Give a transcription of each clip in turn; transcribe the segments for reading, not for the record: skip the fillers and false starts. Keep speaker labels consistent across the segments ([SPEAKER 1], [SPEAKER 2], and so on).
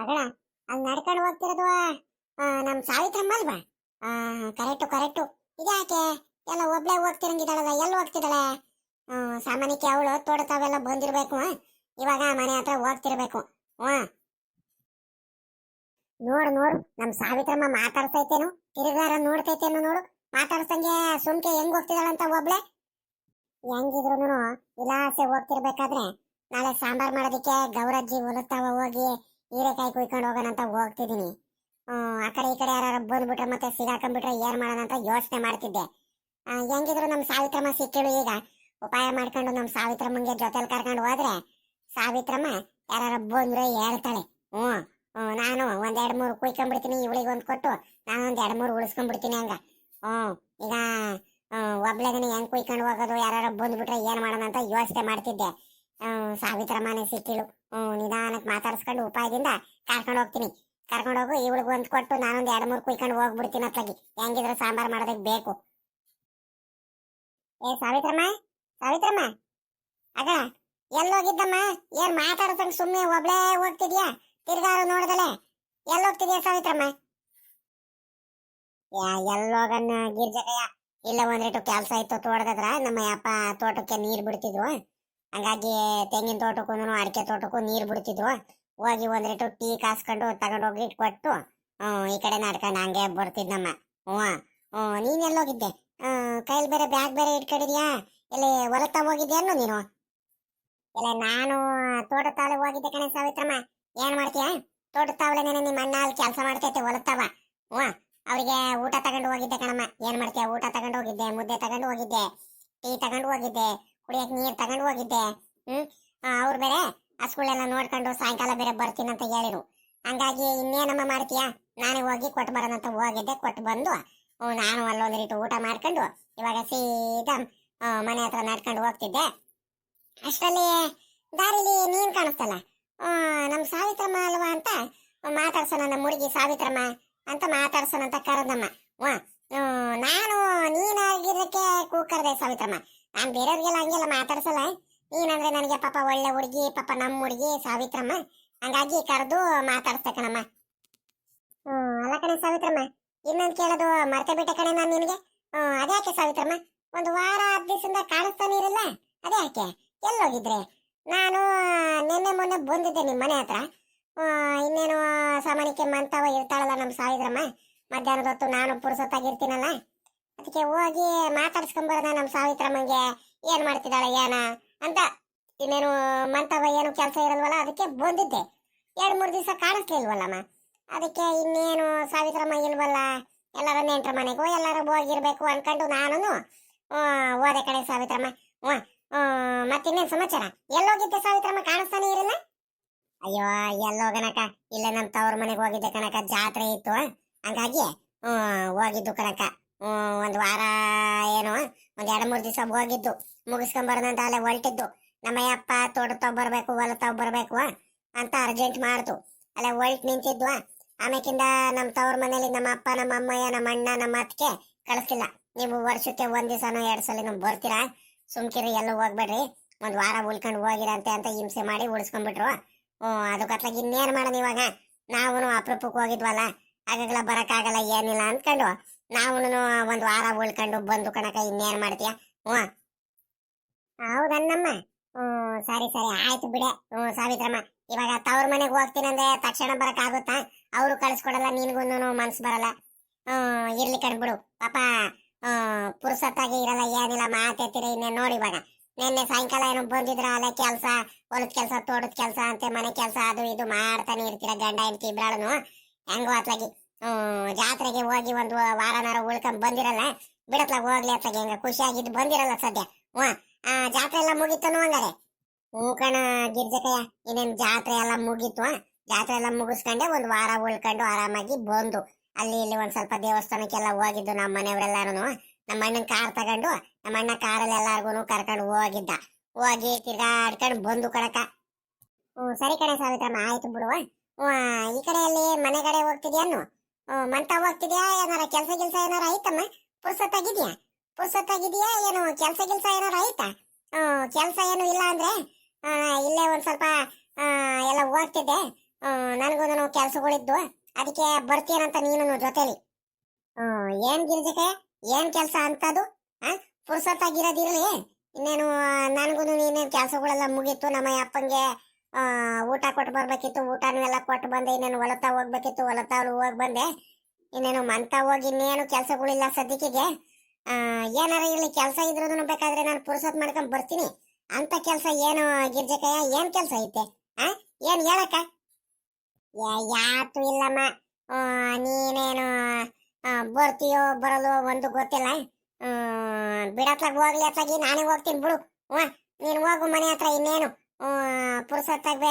[SPEAKER 1] ಅಗಳ ಅಲ್ಲಿ ನಡ್ಕೊಂಡು ಹೋಗ್ತಿರೋದು ನಮ್ ಸಾವಿತ್ರಮ್ಮ ಅಲ್ವಾ? Correct correct. ಇದ್ಯಾಕೆ ಎಲ್ಲ ಒಬ್ಳೆ ಹೋಗ್ತಿರಂಗಿದ್ದಾಳಲ್ಲ, ಎಲ್ಲಿ ಹೋಗ್ತಿದ್ದಾಳೆ? ಸಾಮಾನ್ಯಕ್ಕೆ ಅವಳು ತೋಟತಾವೆಲ್ಲ ಬಂದಿರ್ಬೇಕು. ಇವಾಗ ಮನೆ ಹತ್ರ ಹೋಗ್ತಿರ್ಬೇಕು. ಹ್ಮ್, ನೋಡು ನೋಡು, ನಮ್ ಸಾವಿತ್ರಮ್ಮ ಮಾತಾಡ್ತೈತೇನು, ತಿರುಗಾರ ನೋಡ್ತೈತೇನು ನೋಡು. ಮಾತಾಡ್ಸಂಗೆ ಸುಮ್ಕೆ ಹೆಂಗ್ ಹೋಗ್ತಿದ್ದಾಳಂತ ಒಬ್ಳೆ. ಹೆಂಗಿದ್ರು ವಿಲಾಸೆ ಹೋಗ್ತಿರ್ಬೇಕಾದ್ರೆ ನಾಳೆ ಸಾಂಬಾರ್ ಮಾಡೋದಿಕ್ಕೆ ಗೌರಜ್ಜಿ ಹೊಲತ್ತಾವ ಹೋಗಿ ಹೀರೆಕಾಯಿ ಕುಯ್ಕೊಂಡು ಹೋಗೋಣ ಅಂತ ಹೋಗ್ತಿದೀನಿ. ಆ ಕಡೆ ಈ ಕಡೆ ಯಾರು ಬಂದ್ಬಿಟ್ರೆ ಮತ್ತೆ ಸಿಗಾಕೊಂಡ್ಬಿಟ್ರೆ ಏನ್ ಮಾಡೋಣ ಅಂತ ಯೋಚನೆ ಮಾಡ್ತಿದ್ದೆ. ಹೆಂಗಿದ್ರು ನಮ್ ಸಾವಿತ್ರಮ್ಮ ಸಿಕ್ಕಿಳು. ಈಗ ಉಪಾಯ ಮಾಡ್ಕೊಂಡು ನಮ್ ಸಾವಿತ್ರಮ್ಮಂಗೆ ಜೊತೆಲಿ ಕರ್ಕೊಂಡು ಹೋದ್ರೆ ಸಾವಿತ್ರಮ್ಮ ಯಾರು ಬಂದ್ರೆ ಹೇಳ್ತಾಳೆ. ಹ್ಮ್ ನಾನು ಒಂದ್ 2-3 ಕುಯ್ಕೊಂಡ್ಬಿಡ್ತೀನಿ, ಇವಳಿಗೆ ಒಂದ್ ಕೊಟ್ಟು ನಾನು ಒಂದ್ 2-3 ಉಳಿಸ್ಕೊಂಡ್ಬಿಡ್ತೀನಿ ಹಂಗ. ಈಗ ಒಬ್ಳೆಗನೆ ಹೆಂಗ್ ಕುಯ್ಕೊಂಡು ಹೋಗೋದು, ಯಾರು ಬಂದ್ಬಿಟ್ರೆ ಏನ್ ಮಾಡೋಣ ಅಂತ ಯೋಚನೆ ಮಾಡ್ತಿದ್ದೆ. ಸಾವಿತ್ರಮ್ಮನೆ ಸಿಕ್ಕಿಳು. ನಿಧಾನಕ್ಕೆ ಮಾತಾಡ್ಸ್ಕೊಂಡು ಉಪಾಯದಿಂದ ಕರ್ಕೊಂಡು ಹೋಗ್ತೀನಿ. ಕರ್ಕೊಂಡು ಹೋಗು, ಇವಳಿಗೆ ಒಂದ್ ಕೊಟ್ಟು ನಾನೊಂದ್ 2-3 ಕುಯ್ಕೊಂಡು ಹೋಗ್ಬಿಡ್ತೀನಿ ಅತ್ಲಾಗಿ. ಹೆಂಗಿದ್ರು ಸಾಂಬಾರ್ ಮಾಡೋದಕ್ಕೆ ಬೇಕು. ಏ ಸಾವಿತ್ರಮ್ಮ, ಸಾವಿತ್ರಮ್ಮ ಆಗ ಎಲ್ಲೋಗಿದ್ದಮ್ಮ? ಏನ್ ಮಾತಾಡ್ಸಂಗ್ ಸುಮ್ಮನೆ ಒಬ್ಳೇ ಹೋಗ್ತಿದ್ಯಾ? ತಿರ್ಗಾರು ನೋಡ್ದಲೆ ಎಲ್ಲೋಗ್ತಿದ್ಯಾ ಸಾವಿತ್ರಮ್ಮ? ಎಲ್ಲೋಗನ್ನ ಗಿರ್ಜಕಯ್ಯ, ಇಲ್ಲ ಒಂದ್ರೆಟು ಕೆಲ್ಸ ಇತ್ತು ತೋಟದತ್ರ. ನಮ್ಮ ಅಪ್ಪ ತೋಟಕ್ಕೆ ನೀರ್ ಬಿಡ್ತಿದ್ರು, ಹಂಗಾಗಿ ತೆಂಗಿನ ತೋಟಕ್ಕೂ ಅಡಿಕೆ ತೋಟಕ್ಕೂ ನೀರ್ ಬಿಡ್ತಿದ್ರು. ಹೋಗಿ ಒಂದ್ರೆಟು ಟೀ ಕಾಸ್ಕೊಂಡು ತಗೊಂಡೋಗಿ ಕೊಟ್ಟು ಈ ಕಡೆ ನಡ್ಕೊಂಡು ಹಂಗೆ ಬರ್ತಿದ್ನಮ್ಮ. ನೀನ್ ಎಲ್ಲೋಗಿದ್ದೆ? ಕೈಲಿ ಬೇರೆ ಬ್ಯಾಗ್ ಬೇರೆ ಇಟ್ಕೊಂಡಿದ್ಯಾ? ಇಲ್ಲಿ ಹೊಲತ್ತ ಹೋಗಿದ್ಯಾನು ನೀನು? ಇಲ್ಲ, ನಾನು ತೋಟ ತಾವಲೆ ಹೋಗಿದ್ದೆ ಕಣೆ ಸಾವಿತ್ರಮ್ಮ. ಏನ್ ಮಾಡ್ತೀಯ? ತೋಟ ತಾವಲೆನೇನೆ ನಿಮ್ಮ ಅಣ್ಣ ಅಲ್ಲಿ ಕೆಲಸ ಮಾಡ್ತೈತೆ ಹೊಲತ್ತವ. ಅವ್ರಿಗೆ ಊಟ ತಗೊಂಡು ಹೋಗಿದ್ದೆ ಕಣಮ್ಮ. ಏನ್ ಮಾಡ್ತೀಯ? ಊಟ ತಗೊಂಡು ಹೋಗಿದ್ದೆ, ಮುದ್ದೆ ತಗೊಂಡು ಹೋಗಿದ್ದೆ, ಟೀ ತಗೊಂಡು ಹೋಗಿದ್ದೆ, ಕುಡಿಯಕ್ ನೀರ್ ತಗೊಂಡು ಹೋಗಿದ್ದೆ. ಅವ್ರು ಬೇರೆ ಹಸುಗಳೆಲ್ಲ ನೋಡ್ಕೊಂಡು ಸಾಯಂಕಾಲ ಬೇರೆ ಬರ್ತೀನಂತ ಹೇಳಿರು. ಹಂಗಾಗಿ ಇನ್ನೇನಮ್ಮ ಮಾಡ್ತೀಯಾ, ನಾನೇ ಹೋಗಿ ಕೊಟ್ಟು ಬರೋಣ ಅಂತ ಹೋಗಿದ್ದೆ. ಕೊಟ್ಟು ಬಂದು ನಾನು ಅಲ್ಲೊಂದ್ ರೀತಿ ಊಟ ಮಾಡ್ಕೊಂಡು ಇವಾಗ ಸೀದಾ ಮನೆ ಹತ್ರ ನಡ್ಕೊಂಡು ಹೋಗ್ತಿದ್ದೆ. ಅಷ್ಟರಲ್ಲಿ ದಾರಿಲಿ ನೀನ್ ಕಾಣಿಸ್ತಲ್ಲ. ನಮ್ ಸಾವಿತ್ರಮ್ಮ ಅಲ್ವಾ ಅಂತ ಮಾತಾಡ್ಸೋಣ, ನಮ್ಮ ಹುಡುಗಿ ಸಾವಿತ್ರಮ್ಮ ಅಂತ ಮಾತಾಡ್ಸೋಣ ಅಂತ ಕರೆದಮ್ಮ. ನಾನು ನೀನಾಗಿರೋಕ್ಕೆ ಕೂಕರ್ದೆ ಸಾವಿತ್ರಮ್ಮ. ನಾನ್ ಬೇರೆಯವ್ರಿಗೆಲ್ಲ ಹಂಗೆಲ್ಲ ಮಾತಾಡ್ಸಲ್ಲ. ನೀನಂದ್ರೆ ನನಗೆ ಪಾಪ ಒಳ್ಳೆ ಹುಡುಗಿ, ಪಾಪ ನಮ್ಮ ಹುಡುಗಿ ಸಾವಿತ್ರಮ್ಮ, ಹಂಗಾಗಿ ಕರೆದು ಮಾತಾಡ್ಸ್ತೆ ಕಣಮ್ಮ. ಅಲ್ಲ ಕಣೆ ಸಾವಿತ್ರಮ್ಮ, ಇನ್ನೊಂದು ಕೇಳೋದು ಮರ್ತೆ ಬಿಟ್ಟೆ ಕಣೆ ನಾನು ನಿನಗೆ. ಅದ್ಯಾಕೆ ಸಾವಿತ್ರಮ್ಮ ಒಂದು ವಾರ 10 ದಿವಸದಿಂದ ಕಾಣಿಸ್ತಾನೆ ಇರಲ್ಲ? ಅದ್ಯಾಕೆ? ಎಲ್ಲೋಗಿದ್ರೆ? ನಾನು ನಿನ್ನೆ ಮೊನ್ನೆ ಬಂದಿದ್ದೆ ನಿಮ್ಮ ಮನೆ ಹತ್ರ. ಇನ್ನೇನು ಸಾಮಾನ್ಯಕ್ಕೆ ಮಂತವ ಇರ್ತಾಳಲ್ಲ ನಮ್ಮ ಸಾವಿತ್ರಮ್ಮ, ಮಧ್ಯಾಹ್ನದ ಹೊತ್ತು ನಾನು ಪುರುಸೊತ್ತಾಗಿರ್ತೀನಲ್ಲ, ಅದಕ್ಕೆ ಹೋಗಿ ಮಾತಾಡ್ಸ್ಕೊಂಬರೋಣ ನಮ್ಮ ಸಾವಿತ್ರಮ್ಮಂಗೆ ಏನ್ ಮಾಡ್ತಿದ್ದಾಳೆ ಏನ ಅಂತ. ಇನ್ನೇನು ಮಂತವ ಏನು ಕೆಲಸ ಇರಲ್ವಲ್ಲ, ಅದಕ್ಕೆ ಬಂದಿದ್ದೆ. 2-3 ದಿವಸ ಕಾಣಿಸ್ಲಿಲ್ವಲ್ಲಮ್ಮ, ಅದಕ್ಕೆ ಇನ್ನೇನು ಸಾವಿತ್ರಮ್ಮ ಇಲ್ವಲ್ಲ, ಎಲ್ಲರ ನೆಂಟ್ರ ಮನೆಗೂ ಎಲ್ಲರೂ ಹೋಗಿರ್ಬೇಕು ಅನ್ಕೊಂಡು ನಾನು ಹೋದೆ ಕಡೆ ಸಾವಿತ್ರಮ್ಮ. ಮತ್ತಿನ್ನೇನು ಸಮಾಚಾರ? ಎಲ್ಲೋಗಿದ್ದೆ ಸಾವಿತ್ರಮ್ಮ, ಕಾಣಿಸ್ತಾನೆ ಇರಲ್ಲ? ಅಯ್ಯೋ, ಎಲ್ಲೋಗನಕ, ಇಲ್ಲ ನಮ್ಮ ತವ್ರ ಮನೆಗೆ ಹೋಗಿದ್ದೆ ಕಣಕ, ಜಾತ್ರೆ ಇತ್ತು ಹಂಗಾಗಿ ಹೋಗಿದ್ದು ಕಣಕ. ಒಂದ್ ವಾರ ಏನು ಒಂದ್ 2-3 ದಿವಸ ಹೋಗಿದ್ದು, ಮುಗಿಸ್ಕೊಂಬರೋದಂತ ಅಲ್ಲೇ ಹೊಲ್ಟಿದ್ದು. ನಮ್ಮ ಅಪ್ಪ ತೋಟತಾವ್ ಬರ್ಬೇಕು, ಹೊಲತಾವ್ ಬರ್ಬೇಕು ಅಂತ ಅರ್ಜೆಂಟ್ ಮಾಡ್ತು. ಅಲ್ಲೇ ಹೊಲ್ಟ್ ನಿಂತಿದ್ವಾ. ಆಮೇಕಿಂದ ನಮ್ಮ ತವ್ರ ಮನೇಲಿ ನಮ್ಮ ಅಪ್ಪ, ನಮ್ಮ ಅಮ್ಮಯ್ಯ, ನಮ್ಮ ಅಣ್ಣ, ನಮ್ಮ ಅತ್ತಿಗೆ ಕಳಿಸ್ಲಿಲ್ಲ. ನೀವು ವರ್ಷಕ್ಕೆ 1 ದಿವಸನೋ 2 ಸಲ ಬರ್ತೀರಾ, ಸುಮ್ಕಿರಿ, ಎಲ್ಲೂ ಹೋಗ್ಬೇಡ್ರಿ, ಒಂದ್ ವಾರ ಉಳ್ಕೊಂಡು ಹೋಗಿರಂತೆ ಅಂತ ಹಿಂಸೆ ಮಾಡಿ ಉಳಿಸ್ಕೊಂಡ್ಬಿಟ್ರು. ಅದಕ್ಕತ್ಲಾಗ ಇನ್ನೇನ್ ಮಾಡೋಣ ಇವಾಗ? ನಾವು ಅಪರೂಪಕ್ಕೆ ಹೋಗಿದ್ವಲ್ಲ, ಆಗಾಗಲ ಬರಕ್ಕಾಗಲ್ಲ ಏನಿಲ್ಲ ಅಂದ್ಕೊಂಡು ನಾವು ಒಂದ್ ವಾರ ಉಳ್ಕೊಂಡು ಬಂದು ಕಣಕ. ಇನ್ನೇನ್ ಮಾಡ್ತೀಯ? ಹೌದನ್ನಮ್ಮ. ಸರಿ ಸರಿ ಆಯ್ತು ಬಿಡೆ. ಸಾವಿತ್ರಮ್ಮ, ಇವಾಗ ತವ್ರ ಮನೆಗೆ ಹೋಗ್ತೀನಂದ್ರೆ ತಕ್ಷಣ ಬರಕ್ ಆಗುತ್ತಾ? ಅವರು ಕಳಿಸ್ಕೊಡಲ್ಲ, ನಿನ್ಗೂ ಮನ್ಸು ಬರಲ್ಲ. ಇರ್ಲಿ ಕಣ್ಬಿಡು ಪಾಪ. ಪುರುಸತ್ತಾಗಿ ಇರಲ್ಲ, ಏನಿಲ್ಲ, ಮಾತೆತ್ತಿರ. ಇನ್ನೇನ್ ನೋಡಿ ಇವಾಗ ನಿನ್ನೆ ಸಾಯಂಕಾಲ ಏನೋ ಬಂದಿದ್ರ, ಅಲ್ಲೇ ಕೆಲ್ಸ, ಹೊಲದ ಕೆಲ್ಸ, ತೋಟದ ಕೆಲ್ಸ ಅಂತೆ, ಮನೆ ಕೆಲ್ಸ ಅದು ಇದು ಮಾಡ್ತಾನೆ ಇರ್ತೀರ ಗಂಡ ಹೆಂಡತಿ ಇಬ್ರಾಳನು. ಹೆಂಗೋ ಅತ್ಲಾಗಿ ಜಾತ್ರೆಗೆ ಹೋಗಿ ಒಂದು ವಾರನಾರ ಉಳ್ಕೊಂಡ್ ಬಂದಿರಲ್ಲ, ಬಿಡತ್ಲಾಗ ಹೋಗ್ಲಿ ಅತ್ಲಾಗಿ. ಹೆಂಗ ಖುಷಿಯಾಗಿದ್ದು ಬಂದಿರಲ್ಲ ಸದ್ಯ. ಜಾತ್ರೆ ಎಲ್ಲ ಮುಗಿತನು ಹಂಗಾರೆ? ಕಣ ಗಿರ್ಜಕಯ್ಯ, ಇನ್ನೇನ್ ಜಾತ್ರೆ ಎಲ್ಲ ಮುಗೀತು. ಜಾತ್ರೆ ಎಲ್ಲ ಮುಗಿಸ್ಕೊಂಡೆ ಒಂದ್ ವಾರ ಉಳ್ಕೊಂಡು ಆರಾಮಾಗಿ ಬಂದು ಅಲ್ಲಿ ಇಲ್ಲಿ ಒಂದ್ ಸ್ವಲ್ಪ ದೇವಸ್ಥಾನಕ್ಕೆಲ್ಲ ಹೋಗಿದ್ದು. ನಮ್ಮ ಮನೆಯವರೆಲ್ಲಾರು ನಮ್ಮ ಅಣ್ಣನ್ ಕಾರ್ ತಗೊಂಡು, ನಮ್ಮ ಅಣ್ಣ ಕಾರಲ್ಲಿ ಎಲ್ಲಾರ್ಗು ಕರ್ಕೊಂಡು ಹೋಗಿದ್ದ. ಹೋಗಿ ತಿರ್ಗಾಡ್ಕೊಂಡು ಬಂದು ಕಣಕ. ಸರಿ ಕಣೆ ಸಾವಿತ್ರಮ್ಮ, ಆಯ್ತು ಬಿಡುವ. ಈ ಕಡೆಯಲ್ಲಿ ಮನೆ ಕಡೆ ಹೋಗ್ತಿದ್ಯಾನು? ಮಂತ ಹೋಗ್ತಿದ್ಯಾ? ಏನಾರ ಕೆಲ್ಸ ಏನಾರ ಆಯ್ತಮ್ಮ? ಪುರ್ಸೊತ್ತಾಗಿದ್ಯಾ? ಏನು ಕೆಲ್ಸ ಏನಾರ ಆಯ್ತಾ? ಕೆಲ್ಸ ಏನು ಇಲ್ಲ ಅಂದ್ರೆ ಇಲ್ಲೇ ಒಂದ್ ಸ್ವಲ್ಪ ಎಲ್ಲ ಹೋಗ್ತಿದ್ದೆ. ನನಗೂ ನಾನು ಕೆಲ್ಸಗಳಿದ್ದು, ಅದಕ್ಕೆ ಬರ್ತೀನಂತ ನೀನು ಜೊತೆಲಿ. ಏನ್ ಗಿರ್ಜಕ, ಏನ್ ಕೆಲ್ಸ ಅಂತದು? ಪುರ್ಸೊತ್ತಾಗಿರೋದಿರ್ಲಿ. ಇನ್ನೇನು ನನ್ಗೂ ಇನ್ನೇನು ಕೆಲ್ಸಗಳೆಲ್ಲ ಮುಗೀತು. ನಮ್ಮ ಅಪ್ಪಂಗೆ ಊಟ ಕೊಟ್ಟು ಬರ್ಬೇಕಿತ್ತು, ಊಟನೂ ಎಲ್ಲ ಕೊಟ್ಟು ಬಂದೆ. ಇನ್ನೇನು ಹೊಲತಾ ಹೋಗ್ಬೇಕಿತ್ತು, ಹೊಲತಾವ್ರು ಹೋಗಿ ಬಂದೆ. ಇನ್ನೇನು ಮಂತ ಹೋಗಿ ಇನ್ನೇನು ಕೆಲ್ಸಗಳಿಲ್ಲ ಸದ್ಯಕ್ಕೆ. ಏನಾರ ಇರ್ಲಿ, ಕೆಲಸ ಇದ್ರೂ ಬೇಕಾದ್ರೆ ನಾನು ಪುರ್ಸೊತ್ ಮಾಡ್ಕೊಂಡ್ ಬರ್ತೀನಿ. ಅಂತ ಕೆಲ್ಸ ಏನು ಗಿರ್ಜಕಯ್ಯ, ಏನ್ ಕೆಲ್ಸ ಐತೆ? ಏನ್ ಹೇಳಕ್ಕ? ಯಾತು ಇಲ್ಲಮ್ಮ. ನೀನೇನು ಬರ್ತೀಯೋ ಬರಲು ಒಂದು ಗೊತ್ತಿಲ್ಲ. ಬಿಡತ್ಲಾಗ ಹೋಗ್ಲಿ ಅತ್ಲಾಗಿ ನಾನೇ ಹೋಗ್ತೀನಿ ಬಿಡು. ನೀನು ಹೋಗು ಮನೆ ಹತ್ರ. ಇನ್ನೇನು ಪುರ್ಸೊತ್ತಾಗ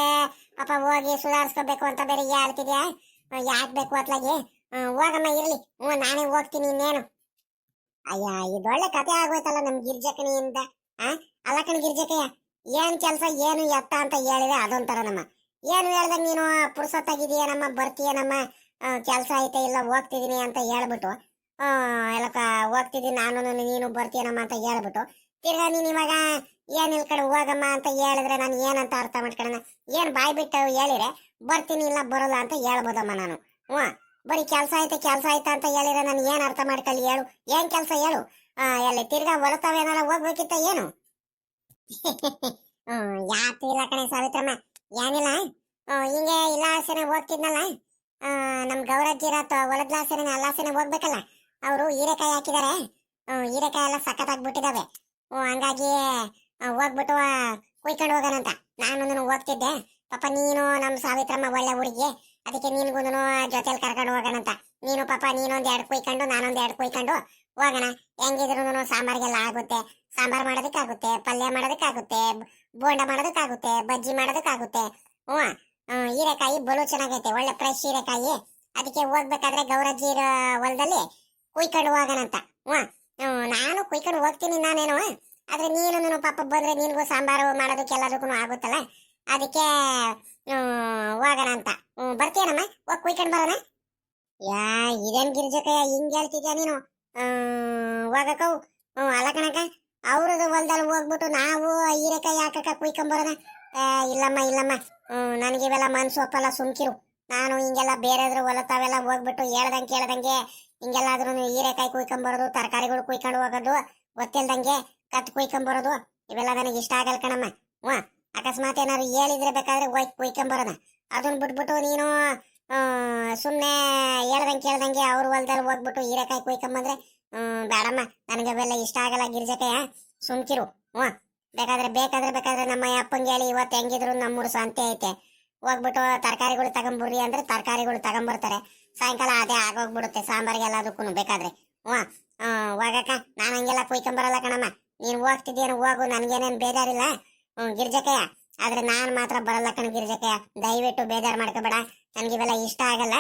[SPEAKER 1] ಪಾಪ ಹೋಗಿ ಸುಧಾರಿಸ್ಕೋಬೇಕು ಅಂತ ಬೇರೆ ಹೇಳ್ತಿದ್ಯಾ? ಯಾಕೆ ಬೇಕು ಅತ್ಲಾಗಿ? ಹೋಗಮ್ಮ ಇರ್ಲಿ. ನಾನೇ ಹೋಗ್ತೀನಿ. ಇನ್ನೇನು ಅಯ್ಯ, ಇದೊಳ್ಳೆ ಕತೆ ಆಗೋಯ್ತಲ್ಲ ನಮ್ ಗಿರ್ಜಕನಿಯಿಂದ. ಅಲ್ಲ ಕಣ್ ಗಿರ್ಜಕಯ್ಯ, ಏನ್ ಕೆಲ್ಸ ಏನು ಎತ್ತ ಅಂತ ಹೇಳಿದ್ರೆ ಅದೊಂಥರ ನಮ್ಮ. ಏನು ಹೇಳ್ದಂಗ ನೀನು ಪುರ್ಸೊತ್ತಾಗಿದೀಯನಮ್ಮ, ಬರ್ತೀಯನಮ್ಮ, ಕೆಲ್ಸ ಐತೆ ಇಲ್ಲ ಹೋಗ್ತಿದೀನಿ ಅಂತ ಹೇಳ್ಬಿಟ್ಟು, ಎಲ್ಲ ಹೋಗ್ತಿದ್ದೀನಿ ನಾನು ನೀನು ಬರ್ತೀಯನಮ್ಮ ಅಂತ ಹೇಳ್ಬಿಟ್ಟು, ತಿರ್ಗಾ ನೀನ್ ಇವಾಗ ಏನ್ ಇಲ್ ಕಡೆ ಹೋಗಮ್ಮ ಅಂತ ಹೇಳಿದ್ರೆ ನಾನು ಏನಂತ ಅರ್ಥ ಮಾಡ್ಕೊಳ್ಳೋಣ? ಏನ್ ಬಾಯ್ ಬಿಟ್ಟು ಹೇಳಿದ್ರೆ ಬರ್ತೀನಿ ಇಲ್ಲ ಬರೋಲ್ಲ ಅಂತ ಹೇಳ್ಬೋದಮ್ಮ ನಾನು. ಬರೀ ಕೆಲ್ಸ ಐತೆ ಕೆಲ್ಸ ಐತೆ ಅಂತ ಹೇಳಿದ್ರೆ ನಾನು ಏನ್ ಅರ್ಥ ಮಾಡ್ಕೊಳ್ಳಿ ಹೇಳು? ಏನ್ ಕೆಲ್ಸ ಹೇಳು? ಎಲ್ಲಿ ತಿರ್ಗಾ ಹೊಲತಾವೇನಾರ ಹೋಗ್ಬೇಕಿತ್ತ ಏನು? ಯಾತು ಇಲ್ಲ ಕಣೆ ಸಾವಿತ್ರಮ್ಮ, ಏನಿಲ್ಲ. ಹಿಂಗೆ ಇಲ್ಲ ಆಸೆನೆ ಹೋಗ್ತಿದ್ನಲ್ಲ, ನಮ್ ಗೌರಜ್ಜಿರ ಹೊಲದ್ಲಾಸೆನೆ ಅಲ್ಲಾಸೆನೆ ಹೋಗ್ಬೇಕಲ್ಲ. ಅವರು ಹೀರೆಕಾಯಿ ಹಾಕಿದಾರೆ. ಹೀರೆಕಾಯಿ ಎಲ್ಲ ಸಖತ್ತಾಗ್ಬಿಟ್ಟಿದಾವೆ. ಹಂಗಾಗಿ ಹೋಗ್ಬಿಟ್ಟು ಕುಯ್ಕೊಂಡು ಹೋಗೋಣಂತ ನಾನು ಹೋಗ್ತಿದ್ದೆ. ಪಾಪ ನೀನು ನಮ್ ಸಾವಿತ್ರಮ್ಮ ಒಳ್ಳೆ ಹುಡುಗಿ, ಅದಕ್ಕೆ ನಿನ್ಗೂ ಜೊತೆಲಿ ಕರ್ಕೊಂಡು ಹೋಗೋಣಂತ. ನೀನು ಪಾಪ ನೀನೊಂದ್ ಎರಡು ಕುಯ್ಕೊಂಡು ನಾನೊಂದ್ ಎರಡು ಕುಯ್ಕೊಂಡು ಹೋಗೋಣ. ಹೆಂಗಿದ್ರು ಸಾಂಬಾರ್ಗೆಲ್ಲ ಆಗುತ್ತೆ. ಸಾಂಬಾರ್ ಮಾಡೋದಕ್ಕಾಗುತ್ತೆ, ಪಲ್ಯ ಮಾಡೋದಕ್ಕಾಗುತ್ತೆ, ಬೋಂಡ ಮಾಡೋದಕ್ಕಾಗುತ್ತೆ, ಬಜ್ಜಿ ಮಾಡೋದಕ್ಕಾಗುತ್ತೆ. ಹೀರೆಕಾಯಿ ಬಲು ಚೆನ್ನಾಗೈತೆ, ಒಳ್ಳೆ ಫ್ರೆಶ್ ಹೀರೆಕಾಯಿ. ಅದಕ್ಕೆ ಹೋಗ್ಬೇಕಾದ್ರೆ ಗೌರಜ್ಜಿ ಹೊಲದಲ್ಲಿ ಕುಯ್ಕೊಂಡು ಹೋಗೋಣಂತ. ನಾನು ಕುಯ್ಕೊಂಡು ಹೋಗ್ತೀನಿ ನಾನೇನು. ಆದ್ರೆ ನೀನು ಪಾಪ ಬಂದ್ರೆ ನಿನ್ಗೂ ಸಾಂಬಾರು ಮಾಡೋದಕ್ಕೆ ಎಲ್ಲದಕ್ಕೂ ಆಗುತ್ತಲ್ಲ, ಅದಕ್ಕೆ ಹೋಗೋಣ ಅಂತ. ಬರ್ತೀಯನಮ್ಮ? ಹೋಗಿ ಕುಯ್ಕೊಂಡು ಬರೋಣ. ಇದೇನ್ ಗಿರ್ಜಕಯ್ಯ ಹಿಂಗ್ ಹೇಳ್ತಿದ್ಯಾ ನೀನು? ಹೋಗಕ್ಕವು ಅಲ್ಲ ಕಣಕ, ಅವ್ರದ್ದು ಹೊಲ್ದಲ್ಲಿ ಹೋಗ್ಬಿಟ್ಟು ನಾವು ಹೀರೆಕಾಯಿ ಹಾಕಕ್ಕ ಕುಯ್ಕೊಂಬರೋಣ? ಇಲ್ಲಮ್ಮ ಇಲ್ಲಮ್ಮ, ನನಗೆ ಇವೆಲ್ಲ ಮನ್ಸು ಒಪ್ಪಲ್ಲ, ಸುಮ್ಕಿರು. ನಾನು ಹಿಂಗೆಲ್ಲ ಬೇರೆದ್ರು ಹೊಲತಾವೆಲ್ಲ ಹೋಗ್ಬಿಟ್ಟು ಕೇಳ್ದಂಗೆ ಹಿಂಗೆಲ್ಲಾದ್ರೂ ಹೀರೆಕಾಯಿ ಕುಯ್ಕೊಂಬರೋದು, ತರಕಾರಿಗಳು ಕುಯ್ಕೊಂಡು ಹೋಗೋದು, ಗೊತ್ತಿಲ್ದಂಗೆ ಕತ್ ಕುಯ್ಕೊಂಬರೋದು, ಇವೆಲ್ಲ ನನಗೆ ಇಷ್ಟ ಆಗಲ್ಲ ಕಣಮ್ಮ. ಅಕಸ್ಮಾತ್ ಏನಾದ್ರು ಹೇಳಿದ್ರೆ ಬೇಕಾದ್ರೆ ಹೋಗಿ ಕುಯ್ಕೊಂಬರೋಣ. ಅದನ್ನ ಬಿಟ್ಬಿಟ್ಟು ನೀನು ಸುಮ್ಮನೆ ಕೇಳ್ದಂಗೆ ಅವ್ರ ಹೊಲದಲ್ಲಿ ಹೋಗ್ಬಿಟ್ಟು ಹೀರೆಕಾಯಿ ಕುಯ್ಕೊಂಬಂದ್ರೆ ಬೇಡಮ್ಮ, ನನಗೆ ಅವೆಲ್ಲ ಇಷ್ಟ ಆಗಲ್ಲ ಗಿರ್ಜಕಯ್ಯ, ಸುಮ್ಕಿರು. ಬೇಕಾದ್ರೆ ನಮ್ಮ ಅಪ್ಪಂಗೆ ಹೇಳಿ ಇವತ್ತು ಹೆಂಗಿದ್ರು ನಮ್ಮೂರು ಸಂತೆ ಐತೆ, ಹೋಗ್ಬಿಟ್ಟು ತರಕಾರಿಗಳು ತಗೊಂಬರ್ರಿ ಅಂದ್ರೆ ತರಕಾರಿಗಳು ತಗೊಂಬರ್ತಾರೆ. ಸಾಯಂಕಾಲ ಅದೇ ಆಗೋಗ್ಬಿಡುತ್ತೆ ಸಾಂಬಾರಿಗೆ ಎಲ್ಲದಕ್ಕೂ ಬೇಕಾದ್ರೆ. ಹೋಗಕ್ಕ, ನಾನು ಹಂಗೆಲ್ಲ ಕುಯ್ಕೊಂಬರಲ್ಲ ಕಣಮ್ಮ. ನೀನು ಹೋಗ್ತಿದ್ದೇನು ಹೋಗು, ನನ್ಗೇನೇನು ಬೇಜಾರಿಲ್ಲ ಗಿರ್ಜಕಯ್ಯ. ಆದ್ರೆ ನಾನ್ ಮಾತ್ರ ಬರಲ್ಲ ಕಣ ಗಿರ್ಜಕಯ್ಯ, ದಯವಿಟ್ಟು ಬೇಜಾರು ಮಾಡ್ಕೋಬೇಡ. ನನ್ಗಿವೆಲ್ಲ ಇಷ್ಟ ಆಗಲ್ಲ.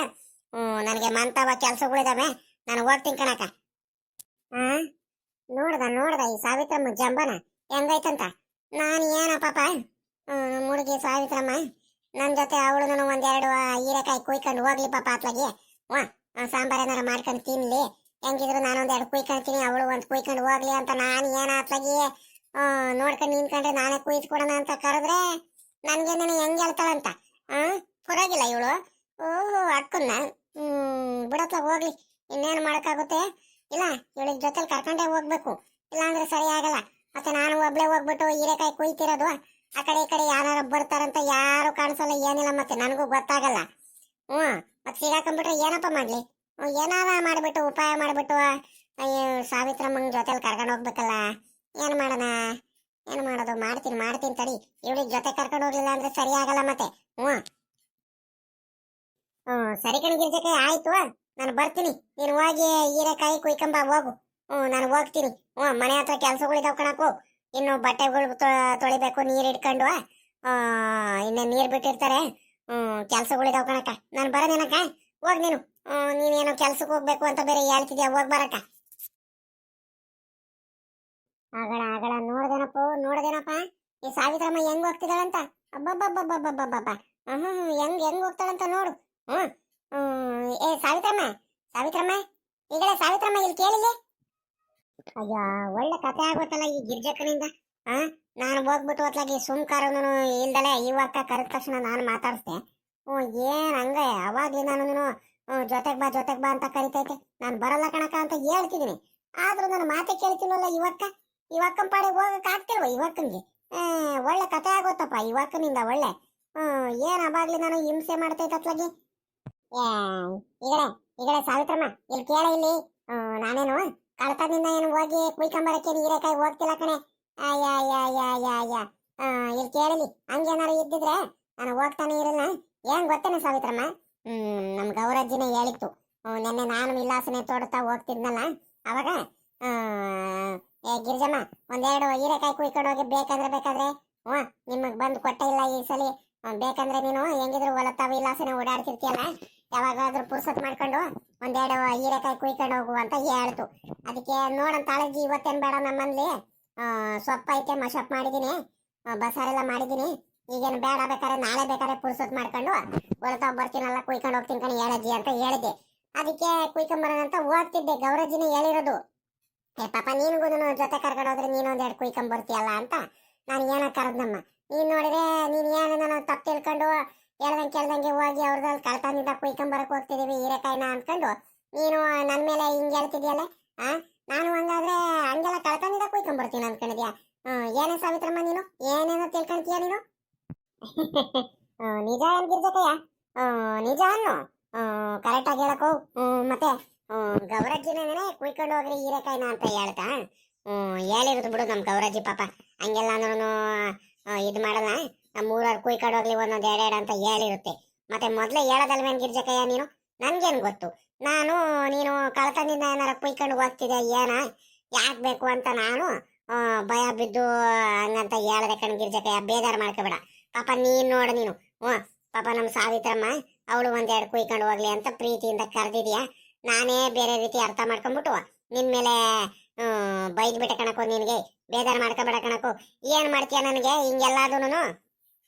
[SPEAKER 1] ನನಗೆ ಮಂತವ ಕೆಲ್ಸಗಳಿದಾವೆ, ನಾನು ಹೋಗ್ತೀನಿ ಕಣಕ್ಕ. ನೋಡ್ದ ಈ ಸಾವಿತ್ರಮ್ಮ ಜಂಬನ ಹೆಂಗೈತಂತ? ನಾನು ಏನ ಪಾಪ ಹುಡುಗಿ ಸಾವಿತ್ರಮ್ಮ ನನ್ ಜೊತೆ ಅವಳು ಒಂದೆರಡು ಹೀರೆಕಾಯಿ ಕುಯ್ಕೊಂಡು ಹೋಗ್ಲಿ ಪಾಪ ಅತ್ಲಾಗಿ. ಸಾಂಬಾರ್ ಏನಾರ ಮಾಡ್ಕೊಂಡು ತಿನ್ಲಿ, ಹೆಂಗಿದ್ರು ನಾನೊಂದೆರಡು ಕುಯ್ಕೊಂತೀನಿ, ಅವಳು ಒಂದ್ ಕುಯ್ಕೊಂಡು ಹೋಗ್ಲಿ ಅಂತ ನಾನು ಏನ ಅತ್ಲಾಗಿ ನೋಡ್ಕೊಂಡು ನಿಂತ್ಕೊಂಡ್ರೆ ನಾನೇ ಕುಯ್ಸ್ಕೊಡೋಣ ಅಂತ ಕರೆದ್ರೆ ನನ್ಗೆ ಹೆಂಗ್ ಹೇಳ್ತಾಳಂತ. ಪರವಾಗಿಲ್ಲ ಇವಳು. ಅಕ್ಕನ್ನ ಬಿಡತ್ಲಾಗ ಹೋಗ್ಲಿ, ಇನ್ನೇನು ಮಾಡಕ್ಕಾಗುತ್ತೆ? ಇಲ್ಲ, ಇವಳಿಗೆ ಜೊತೆಲಿ ಕರ್ಕೊಂಡೇ ಹೋಗ್ಬೇಕು, ಇಲ್ಲಾಂದ್ರೆ ಸರಿ ಆಗಲ್ಲ. ಮತ್ತೆ ನಾನು ಒಬ್ಳೆ ಹೋಗ್ಬಿಟ್ಟು ಹೀರೆಕಾಯಿ ಕುಯ್ತಿರೋದು, ಆ ಕಡೆ ಈ ಕಡೆ ಯಾರು ಬರ್ತಾರಂತ ಯಾರು ಕಾಣಿಸಲ್ಲ, ಏನಿಲ್ಲ, ಮತ್ತೆ ನನಗೂ ಗೊತ್ತಾಗಲ್ಲ. ಮತ್ತೆ ಸಿಗಾಕೊಂಡ್ಬಿಟ್ರೆ ಏನಪ್ಪ ಮಾಡ್ಲಿ? ಏನಾರ ಮಾಡ್ಬಿಟ್ಟು ಉಪಾಯ ಮಾಡ್ಬಿಟ್ಟು ಸಾವಿತ್ರಮ್ಮನ ಜೊತೆಲಿ ಕರ್ಕೊಂಡು ಹೋಗ್ಬೇಕಲ್ಲ. ಏನ್ ಮಾಡೋದು? ಮಾಡ್ತೀನಿ ತಡಿ. ಇವಳಿಗೆ ಜೊತೆ ಕರ್ಕೊಂಡು ಹೋಗ್ಲಿಲ್ಲ ಅಂದ್ರೆ ಸರಿ ಆಗಲ್ಲ ಮತ್ತೆ. ಸರಿ ಕಣ್ ಗಿರ್ಜಕ್ಕೆ, ಆಯ್ತು, ನಾನು ಬರ್ತೀನಿ. ನೀನು ಹೋಗಿ ಹೀರೆಕಾಯಿ ಕುಯ್ಕೊಂಬ ಹೋಗು. ನಾನು ಹೋಗ್ತೀನಿ. ಮನೆ ಹತ್ರ ಕೆಲ್ಸಗಳಿದಾವ್ ಕಣಕು. ಇನ್ನು ಬಟ್ಟೆಗಳು ತೊಳಿಬೇಕು, ನೀರ್ ಇಟ್ಕೊಂಡು ಇನ್ನ ನೀರ್ ಬಿಟ್ಟಿರ್ತಾರೆ, ಕೆಲ್ಸಗಳಿದಾವ್ ಕಣಕ್ಕ. ನಾನು ಬರೋದೇನಕ್ಕ? ಹೋಗ್ ನೀನೇನೋ ಕೆಲ್ಸಕ್ಕೆ ಹೋಗ್ಬೇಕು ಅಂತ ಬೇರೆ ಹೇಳ್ತಿದ್ಯಾ, ಹೋಗ್ ಬರಕ್ಕ. ಆಗಳ ನೋಡ್ದೇನಪ್ಪ ಈ ಸಾವಿತ್ರಮ್ಮ ಹೆಂಗ್ ಹೋಗ್ತಿದಾಳಂತ. ಅಬ್ಬಬ್ಬಬ್ಬಬ್ಬಬ್ಬಬ್ಬ, ಹೆಂಗ್ ಹೋಗ್ತಾಳಂತ ನೋಡು. ಏ ಸಾವಿತ್ರಮ್ಮ ಈಗಲೇ ಸಾವಿತ್ರಮ್ಮ, ಇಲ್ಲಿ ಕೇಳಿಲ್ಲ? ಅಯ್ಯೋ, ಒಳ್ಳೆ ಕತೆ ಆಗೋತಲ್ಲ ಈ ಗಿರ್ಜಕ್ಕನಿಂದ. ನಾನು ಹೋಗ್ಬಿಟ್ಟು ಅತ್ಲಾಗಿ ಸುಮ್ಕಾರನು ಇಲ್ದಲೆ ಇವಾಗ ಕರೆದ ತಕ್ಷಣ ನಾನು ಮಾತಾಡಿಸ್ದೆ. ಏನ್ ಹಂಗ ಅವಾಗ್ಲಿ ನಾನು ಜೊತೆಗ್ ಬಾ ಅಂತ ಕರಿತೈತೆ. ನಾನು ಬರಲ್ಲ ಕಣಕ ಅಂತ ಹೇಳ್ತಿದ್ದೀನಿ. ಆದ್ರೂ ನನ್ನ ಮಾತೆ ಕೇಳ್ತಿಲ್ವಲ್ಲ ಇವಕ್ಕನ್ ಪಾಡಿಗೆ ಹೋಗಕ್ ಆಗ್ತಿಲ್ವ ಇವಕ್ಕನ್ಗೆ? ಒಳ್ಳೆ ಕತೆ ಆಗೋತ್ತಪ್ಪ ಇವಕ್ಕನಿಂದ ಒಳ್ಳೆ. ಏನ್ ಅವಾಗ್ಲಿ ನಾನು ಹಿಂಸೆ ಮಾಡ್ತೈತತ್ಲಾಗಿ. ಈಗಡೆ ಈಗಡೆ ಸಾವಿತ್ರಮ್ಮ ಇಲ್ಲಿ ಕೇಳ ಇಲ್ಲಿ. ನಾನೇನು ಕಳ್ತದಿಂದ ಏನು ಹೋಗಿ ಕುಯ್ಕೊಂಬರಕ್ಕೆ ಹೀರೆಕಾಯಿ ಹೋಗ್ತಿಲ್ಲ ಕಣೆ. ಇಲ್ಲಿ ಕೇಳಲಿ, ಹಂಗೇನಾರು ಇದ್ದಿದ್ರೆ ನಾನು ಹೋಗ್ತಾನೆ ಇರಲ್ಲ. ಏನ್ ಗೊತ್ತೇನೆ ಸಾವಿತ್ರಮ್ಮ, ನಮ್ ಗೌರಜ್ಜಿನೇ ಹೇಳಿತ್ತು. ನೆನ್ನೆ ನಾನು ವಿಲಾಸನೆ ತೋಡ್ತಾ ಹೋಗ್ತಿದ್ನಲ್ಲ, ಅವಾಗ ಗಿರಿಜಮ್ಮ ಒಂದೆರಡು ಹೀರೆಕಾಯಿ ಕುಯ್ಕೊಂಡು ಹೋಗಿ ಬೇಕಾದ್ರೆ ನಿಮಗ್ ಬಂದು ಕೊಟ್ಟ ಇಲ್ಲ ಈ ಸಲ. ಬೇಕಂದ್ರೆ ನೀನು ಹೆಂಗಿದ್ರು ಹೊಲತ್ತ ವಿಲಾಸನೆ ಓಡಾಡ್ತಿರ್ತೀಯಲ್ಲ, ಯಾವಾಗಾದ್ರೂ ಪುರ್ಸತ್ ಮಾಡ್ಕೊಂಡು ಒಂದೆರಡು ಹೀರೆಕಾಯಿ ಕುಯ್ಕೊಂಡು ಹೋಗು ಅಂತ ಹೇಳ್ತು. ಅದಕ್ಕೆ ನೋಡಂತ ತಾಳಜ್ಜಿ ಇವತ್ತೇನ್ ಬೇಡ ನಮ್ಮಲ್ಲಿ ಸೊಪ್ಪು ಐತೆ ಮಶಪ್ ಮಾಡಿದೀನಿ, ಬಸಾರೆಲ್ಲ ಮಾಡಿದೀನಿ. ಈಗೇನು ಬೇಡ, ಬೇಕಾದ್ರೆ ನಾಳೆ ಬೇಕಾದ್ರೆ ಪುರ್ಸತ್ ಮಾಡ್ಕೊಂಡು ಹೊಲತ ಬರ್ತೀನಲ್ಲ ಕುಯ್ಕೊಂಡು ಹೋಗ್ತೀನಿ ಕಣಿ ಹೇಳಜ್ಜಿ ಅಂತ ಹೇಳಿದ್ದೆ. ಅದಕ್ಕೆ ಕುಯ್ಕೊಂಬರೋಣ ಅಂತ ಹೋಗ್ತಿದ್ದೆ. ಗೌರಜ್ಜಿನೇ ಹೇಳಿರೋದು, ಪಾಪ ನೀನ್ಗೂ ಜೊತೆ ಕರ್ಕೊಂಡು ಹೋದ್ರೆ ನೀನು ಒಂದೆರಡು ಕುಯ್ಕೊಂಬರ್ತೀಯಲ್ಲ ಅಂತ ನಾನು ಏನ ಕರೆದ್ನಮ್ಮ. ನೀನ್ ನೋಡಿದ್ರೆ ನೀನ್ ಏನು ನಾನು ತಪ್ಪು ತಿಳ್ಕೊಂಡು ಕೇಳ್ದಂಗೆ ಹೋಗಿ ಅವ್ರದಲ್ಲಿ ಕಳ್ತನಿಂದ ಕುಯ್ಕೊಂಬರಕ್ ಹೋಗ್ತಿದೀವಿ ಹೀರೆಕಾಯಿನ ಅನ್ಕೊಂಡು ನೀನು ನನ್ ಮೇಲೆ ಹಿಂಗ್ ಹೇಳ್ತಿದ್ಯಲ್ಲ. ನಾನು ಹಂಗಾದ್ರೆ ಹಂಗೆಲ್ಲ ಕಳ್ತನಿಂದ ಕುಯ್ಕೊಂಬರ್ತೀನಿ ಅನ್ಕೊಂಡಿದ್ಯಾ? ಏನೇ ಸಾವಿತ್ರಮ್ಮ ನೀನು ಏನೇನೋ ತಿಳ್ಕೊಂತೀಯ ನೀನು? ನಿಜ ಏನ್ ಗಿರ್ಜಕಯ್ಯ? ನಿಜ ಅನ್ನು ಕರೆಕ್ಟ್ ಆಗಿ ಹೇಳಕೋ. ಮತ್ತೆ ಗೌರಜ್ಜಿನೇ ಕುಯ್ಕೊಂಡು ಹೋಗ್ರಿ ಹೀರೆಕಾಯಿನ ಅಂತ ಹೇಳ್ತಾ ಹೇಳಿರೋದು ಬಿಡು. ನಮ್ ಗೌರಜ್ಜಿ ಪಾಪ ಹಂಗೆಲ್ಲ ಇದು ಮಾಡಲ್ಲ. ನಮ್ಮ ಊರವ್ರು ಕುಯ್ಕೊಂಡು ಹೋಗ್ಲಿ ಒಂದೊಂದು ಎರಡೆರಡು ಅಂತ ಹೇಳಿರುತ್ತೆ. ಮತ್ತೆ ಮೊದ್ಲೇ ಹೇಳೋದಲ್ವೇನ್ ಗಿರ್ಜಕಯ್ಯ ನೀನು? ನನ್ಗೇನ್ ಗೊತ್ತು, ನೀನು ಕಳ್ತನದಿಂದ ಏನಾರ ಕುಯ್ಕೊಂಡು ಹೋಗ್ತಿದ್ದೆ ಏನ ಯಾಕೆ ಬೇಕು ಅಂತ ನಾನು ಭಯ ಬಿದ್ದು ಹಂಗಂತ ಹೇಳ್ದೆ ಕಣ್ ಗಿರ್ಜಕಯ್ಯ. ಬೇಜಾರು ಮಾಡ್ಕೋಬೇಡ ಪಾಪ. ನೀನ್ ನೋಡ ನೀನು ಪಾಪ ನಮ್ ಸಾವಿತ್ರಮ್ಮ ಅವಳು ಒಂದೆರಡು ಕುಯ್ಕೊಂಡು ಹೋಗ್ಲಿ ಅಂತ ಪ್ರೀತಿಯಿಂದ ಕರೆದಿದ್ಯಾ. ನಾನೇ ಬೇರೆ ರೀತಿ ಅರ್ಥ ಮಾಡ್ಕೊಂಡ್ಬಿಟ್ಟು ನಿನ್ ಮೇಲೆ ಬೈದ್ಬಿಟ್ಟೆ ಕಣಕು. ನಿನ್ಗೆ ಬೇಜಾರು ಮಾಡ್ಕೋಬೇಡ ಕಣಕು. ಏನ್ ಮಾಡ್ತೀಯ ನನಗೆ ಹಿಂಗೆಲ್ಲಾದೂನು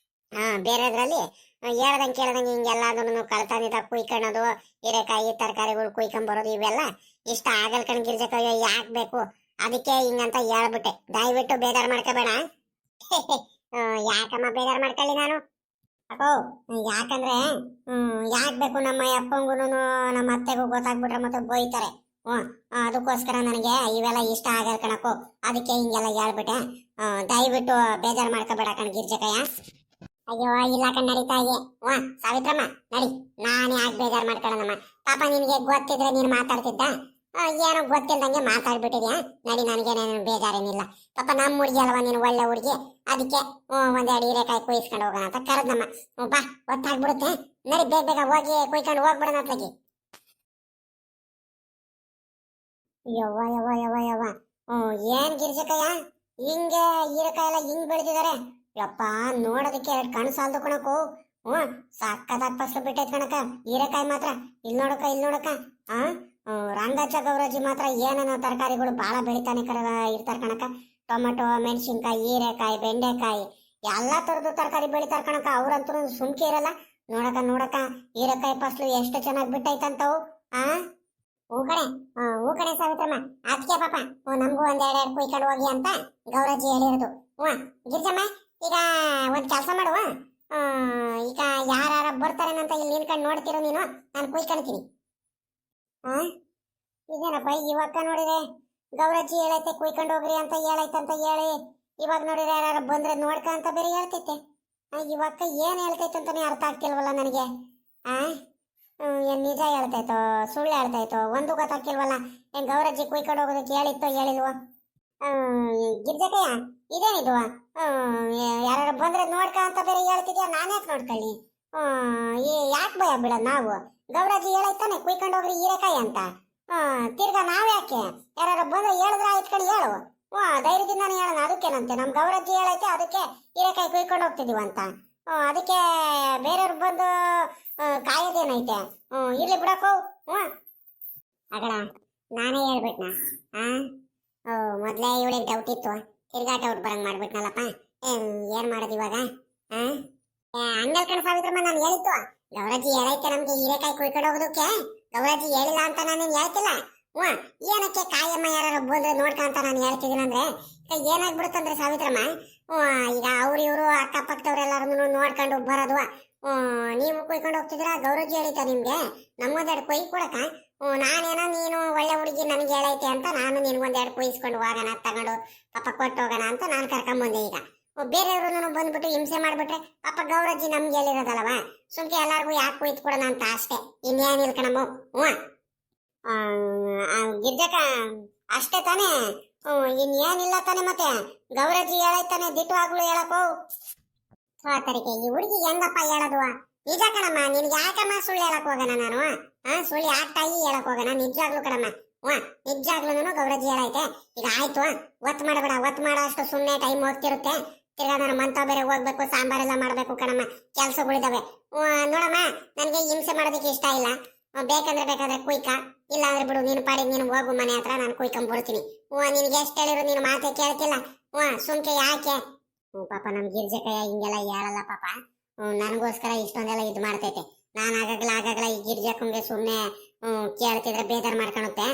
[SPEAKER 1] ಬೇರೆದ್ರಲ್ಲಿ ಹೇಳ್ದಂಗೆ ಕೇಳ್ದಂಗೆ ಹಿಂಗೆಲ್ಲಾದೂನು ಕಳ್ತನಿಂದ ಕುಯ್ಕೊಳ್ಳೋದು, ಹೀರೆಕಾಯಿ ತರಕಾರಿಗಳು ಕುಯ್ಕೊಂಬರೋದು ಇವೆಲ್ಲ ಇಷ್ಟ ಆಗಲ್ ಕಣ್ ಗಿರ್ಜಕಯ್ಯ. ಯಾಕೆ ಬೇಕು? ಅದಕ್ಕೆ ಹಿಂಗಂತ ಹೇಳ್ಬಿಟ್ಟೆ. ದಯವಿಟ್ಟು ಬೇಜಾರು ಮಾಡ್ಕೋಬೇಡ. ಯಾಕಮ್ಮ ಬೇಜಾರು ಮಾಡ್ಕೊಳ್ಳಿ ನಾನು? ಅಪ್ಪೋ ಯಾಕಂದ್ರೆ ಯಾಕೆ ಬೇಕು, ನಮ್ಮ ಅಪ್ಪಂಗೂನು ನಮ್ಮ ಅತ್ತೆಗೂ ಗೊತ್ತಾಗ್ಬಿಟ್ರೆ ಮತ್ತೆ ಬೈತಾರೆ. ಅದಕ್ಕೋಸ್ಕರ ನನಗೆ ಇವೆಲ್ಲ ಇಷ್ಟ ಆಗಲ್ ಕಣಕು. ಅದಕ್ಕೆ ಹಿಂಗೆಲ್ಲ ಹೇಳ್ಬಿಟ್ಟೆ. ದಯವಿಟ್ಟು ಬೇಜಾರು ಮಾಡ್ಕೋಬೇಡ ಕಣ್ ಗಿರ್ಜಕಯ್ಯ. ಅಯ್ಯೋ ಇಲ್ಲ ಕಣ್ ನಡೀತಾಯಿ. ಸಾವಿತ್ರಮ್ಮ ನಡಿ, ನಾನೇ ಯಾಕೆ ಬೇಜಾರು ಮಾಡ್ಕೊಳ್ಳೋಣಮ್ಮ. ಪಾಪ ನಿನಗೆ ಗೊತ್ತಿದ್ರೆ ನೀನು ಮಾತಾಡ್ತಿದ್ದ, ಏನೋ ಗೊತ್ತಿಲ್ದಂಗೆ ಮಾತಾಡ್ಬಿಟ್ಟಿದ್ಯಾ. ನಡಿ, ನನಗೇನೇನು ಬೇಜಾರೇನಿಲ್ಲ. ಪಾಪ ನಮ್ಮ ಹುಡುಗಿ ಅಲ್ವಾ ನೀನು, ಒಳ್ಳೆ ಹುಡುಗಿ. ಅದಕ್ಕೆ ಒಂದೆರಡು ಹೀರೆಕಾಯಿ ಕುಯ್ಸ್ಕೊಂಡು ಹೋಗೋಣ ಅಂತ ಕರೆದ್ನಮ್ಮ. ಬಾ, ಗೊತ್ತಾಗ್ಬಿಡುತ್ತೆ. ನಡಿ, ಬೇಗ ಹೋಗಿ ಕುಯ್ಕೊಂಡು ಹೋಗ್ಬಿಡೋಣ ಅತ್ಲಾಗಿ. ಯವ್ವ ಏನ್ ಗಿರ್ಜಕಯ್ಯ ಹಿಂಗೆ ಹೀರೆಕಾಯಿ ಎಲ್ಲ ಹಿಂಗ್ ಬೆಳೆದಿದ್ದಾರೆ? ಯಪ್ಪ ನೋಡೋದಕ್ಕೆ ಎರಡು ಕಣ್ ಸಾಲ್ದು ಕಣಕು. ಸಕ್ಕದಾಗ್ ಫಸ್ಲು ಬಿಟ್ಟೈತ್ ಕಣಕ ಹೀರೆಕಾಯಿ ಮಾತ್ರ. ಇಲ್ಲಿ ನೋಡಕ ರಂಗಜ್ಜ ಗೌರಜ್ಜಿ ಮಾತ್ರ ಏನೇನೋ ತರಕಾರಿಗಳು ಬಾಳ ಬೆಳಿತಾನೆ ಇರ್ತಾರ ಕಣಕ. ಟೊಮೆಟೊ, ಮೆಣಸಿನ್ಕಾಯಿ, ಹೀರೆಕಾಯಿ, ಬೆಂಡೆಕಾಯಿ ಎಲ್ಲಾ ತರದ್ದು ತರಕಾರಿ ಬೆಳಿತಾರ ಕಣಕ. ಅವ್ರಂತೂ ಸುಮ್ಕೆ ಇರಲ್ಲ. ನೋಡಕ ಹೀರೆಕಾಯಿ ಫಸ್ಲು ಎಷ್ಟು ಚೆನ್ನಾಗಿ ಬಿಟ್ಟೈತಂತವು. ಹೂ ಕಣೆ ಸಾವಿತ್ರಮ್ಮ. ಅದಕ್ಕೆ ಪಾಪ ನಮಗೂ ಒಂದೆರಡು ಕುಯ್ಕೊಂಡು ಹೋಗಿ ಅಂತ ಗೌರಜ್ಜಿ ಹೇಳಿರೋದು. ಗಿರ್ಜಮ್ಮ ಈಗ ಒಂದ್ ಕೆಲಸ ಮಾಡುವ, ಈಗ ಯಾರು ಬರ್ತಾರೇನಂತ ಇಲ್ಲಿ ನಿನ್ಕೊಂಡು ನೋಡ್ತಿರೋ ನೀನು, ನಾನು ಕುಯ್ಕೊಳ್ತೀನಿ. ಇದೇನಪ್ಪ ಇವಕ್ಕ ನೋಡಿದ್ರೆ ಗೌರಜ್ಜಿ ಹೇಳೈತೆ ಕುಯ್ಕೊಂಡು ಹೋಗ್ರಿ ಅಂತ ಹೇಳೈತಂತ ಹೇಳಿ, ಇವಾಗ ನೋಡಿದ್ರೆ ಯಾರು ಬಂದ್ರೆ ನೋಡ್ಕ ಅಂತ ಬೇರೆ ಹೇಳ್ತೈತೆ. ಇವಕ್ಕ ಏನ್ ಹೇಳ್ತೈತೆ ಅಂತಾನೆ ಅರ್ಥ ಆಗ್ತಿಲ್ವಲ್ಲ ನನಗೆ. ಏನ್ ನಿಜ ಹೇಳ್ತೈತೋ ಸುಳ್ಳು ಹೇಳ್ತೈತೋ ಒಂದು ಗೊತ್ತಾಗ್ತಿಲ್ವಲ್ಲ. ಏನ್ ಗೌರಜ್ಜಿ ಕುಯ್ಕೊಂಡು ಹೋಗೋದಕ್ಕೆ ಹೇಳಿತ್ತೋ ಹೇಳಿಲ್ವೋ? ಗಿರ್ಜಕಯ್ಯ ಇದೇನಿದು? ಯಾರು ಬಂದ್ರೆ ನೋಡ್ಕ ಅಂತ ಬೇರೆ ಹೇಳ್ತಿದ್ಯಾ, ನಾನ್ಯಾಕೆ ನೋಡ್ಕೊಳ್ಳಿ? ಯಾಕೆ ಭಯ ಬಿಡ ನಾವು? ಗೌರಜ್ಜಿ ಹೇಳೈತಾನೆ ಕುಯ್ಕೊಂಡು ಹೋಗ್ರಿ ಹೀರೆಕಾಯಿ ಅಂತ. ತಿರ್ಗಾ ನಾವ್ಯಾಕೆ? ಯಾರು ಬಂದ್ರೆ ಹೇಳಿದ್ರೆ ಇಟ್ಕೊಂಡು ಹೇಳು. ಧೈರ್ಯದಿಂದಾನೆ ಹೇಳೋಣ. ಅದಕ್ಕೇನಂತೆ ನಮ್ ಗೌರಜ್ಜಿ ಹೇಳೈತೆ, ಅದಕ್ಕೆ ಹೀರೆಕಾಯಿ ಕುಯ್ಕೊಂಡು ಹೋಗ್ತಿದೀವ ಅಂತ. ಅದಕ್ಕೆ ಬೇರೆಯವ್ರು ಬಂದು ಕಾಯೋದೇನೈತೆ? ಇರ್ಲಿ ಬಿಡಕ್ಕೋ. ಅಗಳ ನಾನೇ ಹೇಳ್ಬಿಟ್ನಾ? ಮೊದ್ಲೇ ಇವಳಿಗೆ ಡೌಟ್ ಇತ್ತು, ತಿರ್ಗಾ ಡೌಟ್ ಬರಂಗ್ ಮಾಡ್ಬಿಟ್ನಲ್ಲಪ್ಪ. ಏನ್ ಮಾಡೋದು ಇವಾಗ? ಹಂಗಲ್ ಕಣ ಸಾವಿತ್ರಮ್ಮ, ನಾನು ಹೇಳಿತ್ತು ಗೌರಜ್ಜಿ ಹೇಳೈತೆ ನಮ್ಗೆ ಹೀರೆಕಾಯಿ ಕುಯ್ಕೊಂಡು ಹೋಗೋದಕ್ಕೆ. ಗೌರಜ್ಜಿ ಹೇಳಿಲ್ಲ ಅಂತ ನಾನೇನು ಹೇಳ್ತಿಲ್ಲ. ಏನಕ್ಕೆ ಕಾಯಮ್ಮ ಯಾರು ಬಂದ್ರೆ ನೋಡ್ಕಂತ ನಾನು ಹೇಳ್ತಿದ್ದೀನಂದ್ರೆ ಏನಾಗ್ಬಿಡುತ್ತಂದ್ರೆ ಸಾವಿತ್ರಮ್ಮ, ಈಗ ಅವ್ರು ಇವರು ಅಕ್ಕಪಕ್ಕದವ್ರೆಲ್ಲಾರು ನೋಡ್ಕೊಂಡು ಬರೋದು, ನೀವು ಕೊಯ್ಕೊಂಡು ಹೋಗ್ತಿದ್ರ ಗೌರಜ್ಜಿ ಹೇಳಿತಾ ನಿಮ್ಗೆ ನಮ್ಗೊಂದೆರಡು ಕೊಯ್ ಕೊಡಕ ನಾನೇನೋ ನೀನು ಒಳ್ಳೆ ಹುಡುಗಿ ನನಗೆ ಹೇಳೈತೆ ಅಂತ ನಾನು ನಿನ್ಗೊಂದೆರಡು ಕೊಯ್ಸ್ಕೊಂಡು ಹೋಗೋಣ ತಗೊಂಡು ಪಾಪ ಕೊಟ್ಟು ಹೋಗೋಣ ಅಂತ ನಾನು ಕರ್ಕೊಂಬಂದೆ ಈಗ ಬೇರೆಯವರು ಬಂದ್ಬಿಟ್ಟು ಹಿಂಸೆ ಮಾಡ್ಬಿಟ್ರೆ ಪಾಪ ಗೌರಜ್ಜಿ ನಮ್ಗೆ ಹೇಳಿರೋದಲ್ವ ಸುಮ್ಕೆ ಎಲ್ಲಾರ್ಗು ಯಾಕೆ ಕೊಯ್ದು ಕೊಡೋಣ ಅಂತ ಅಷ್ಟೇ ಇನ್ನೇನಿಲ್ಲ ಕಣಮ್ಮ. ಗಿರ್ಜಕ ಅಷ್ಟೇ ತಾನೇ. ಇನ್ನೇನಿಲ್ಲ ತಾನೆ ಮತ್ತೆ ಗೌರಜ್ಜಿ ಹೇಳೈತಾನೆ ದಿಟ್ಟವಾಗ್ಲು ಹೇಳಕೋ ಸೋತರಿಗೆ ಈ ಹುಡುಗಿ ಹೆಂಗಪ್ಪ ಹೇಳೋದು ನಿಜ ಕಣಮ್ಮ. ನಿನ್ಗೆ ಯಾಕಮ್ಮ ಸುಳ್ಳು ಹೇಳಕ್ ಹೋಗೋಣ ನಾನು ಸುಳ್ಳು ಯಾಕೆ ತಾಯಿ ಹೇಳಕ್ ಹೋಗೋಣ ನಿಜಾಗ್ಲು ಕಣಮ್ಮ. ನಿಜಾಗ್ಲೂ ಗೌರಜ್ಜಿ ಹೇಳೈತೆ ಈಗ ಆಯ್ತು ಒತ್ತು ಮಾಡಬೇಡ ಒತ್ತು ಮಾಡೋ ಅಷ್ಟು ಸುಮ್ಮನೆ ಟೈಮ್ ಹೋಗ್ತಿರುತ್ತೆ ತಿರ್ಗಾ ನಾನು ಮಂತ ಬೇರೆ ಹೋಗ್ಬೇಕು ಸಾಂಬಾರೆಲ್ಲ ಮಾಡ್ಬೇಕು ಕಣಮ್ಮ ಕೆಲ್ಸಗಳಿದಾವೆ. ನೋಡಮ್ಮ ನನ್ಗೆ ಹಿಂಸೆ ಮಾಡೋದಕ್ಕೆ ಇಷ್ಟ ಇಲ್ಲ ಬೇಕಾದ್ರೆ ಕುಯ್ಕ ಇಲ್ಲ ಅಂದ್ರೆ ಬಿಡು ನೀನು ಪಾಡಿ ನೀನು ಹೋಗು ಮನೆ ಹತ್ರ ನಾನು ಕುಯ್ಕೊಂಡ್ಬಿಡ್ತೀನಿ. ನಿನ್ಗೆ ಎಷ್ಟು ಹೇಳಿದ್ರು ನೀನು ಮಾತೆ ಕೇಳ್ತಿಲ್ಲ ಸುಮ್ಕೆ ಯಾಕೆ ಪಾಪ ನಮ್ ಗಿರ್ಜಕಯ್ಯ ಹಿಂಗೆಲ್ಲ ಹೇಳಲ್ಲ ಪಾಪ ನನಗೋಸ್ಕರ ಇಷ್ಟೊಂದೆಲ್ಲ ಇದು ಮಾಡ್ತೈತೆ. ನಾನು ಆಗಾಗ್ಲ ಈ ಗಿರ್ಜಕ್ಕಂಗೆ ಸುಮ್ಮನೆ ಕೇಳ್ತಿದ್ರೆ ಬೇಜಾರು ಮಾಡ್ಕೊಳುತ್ತೆ.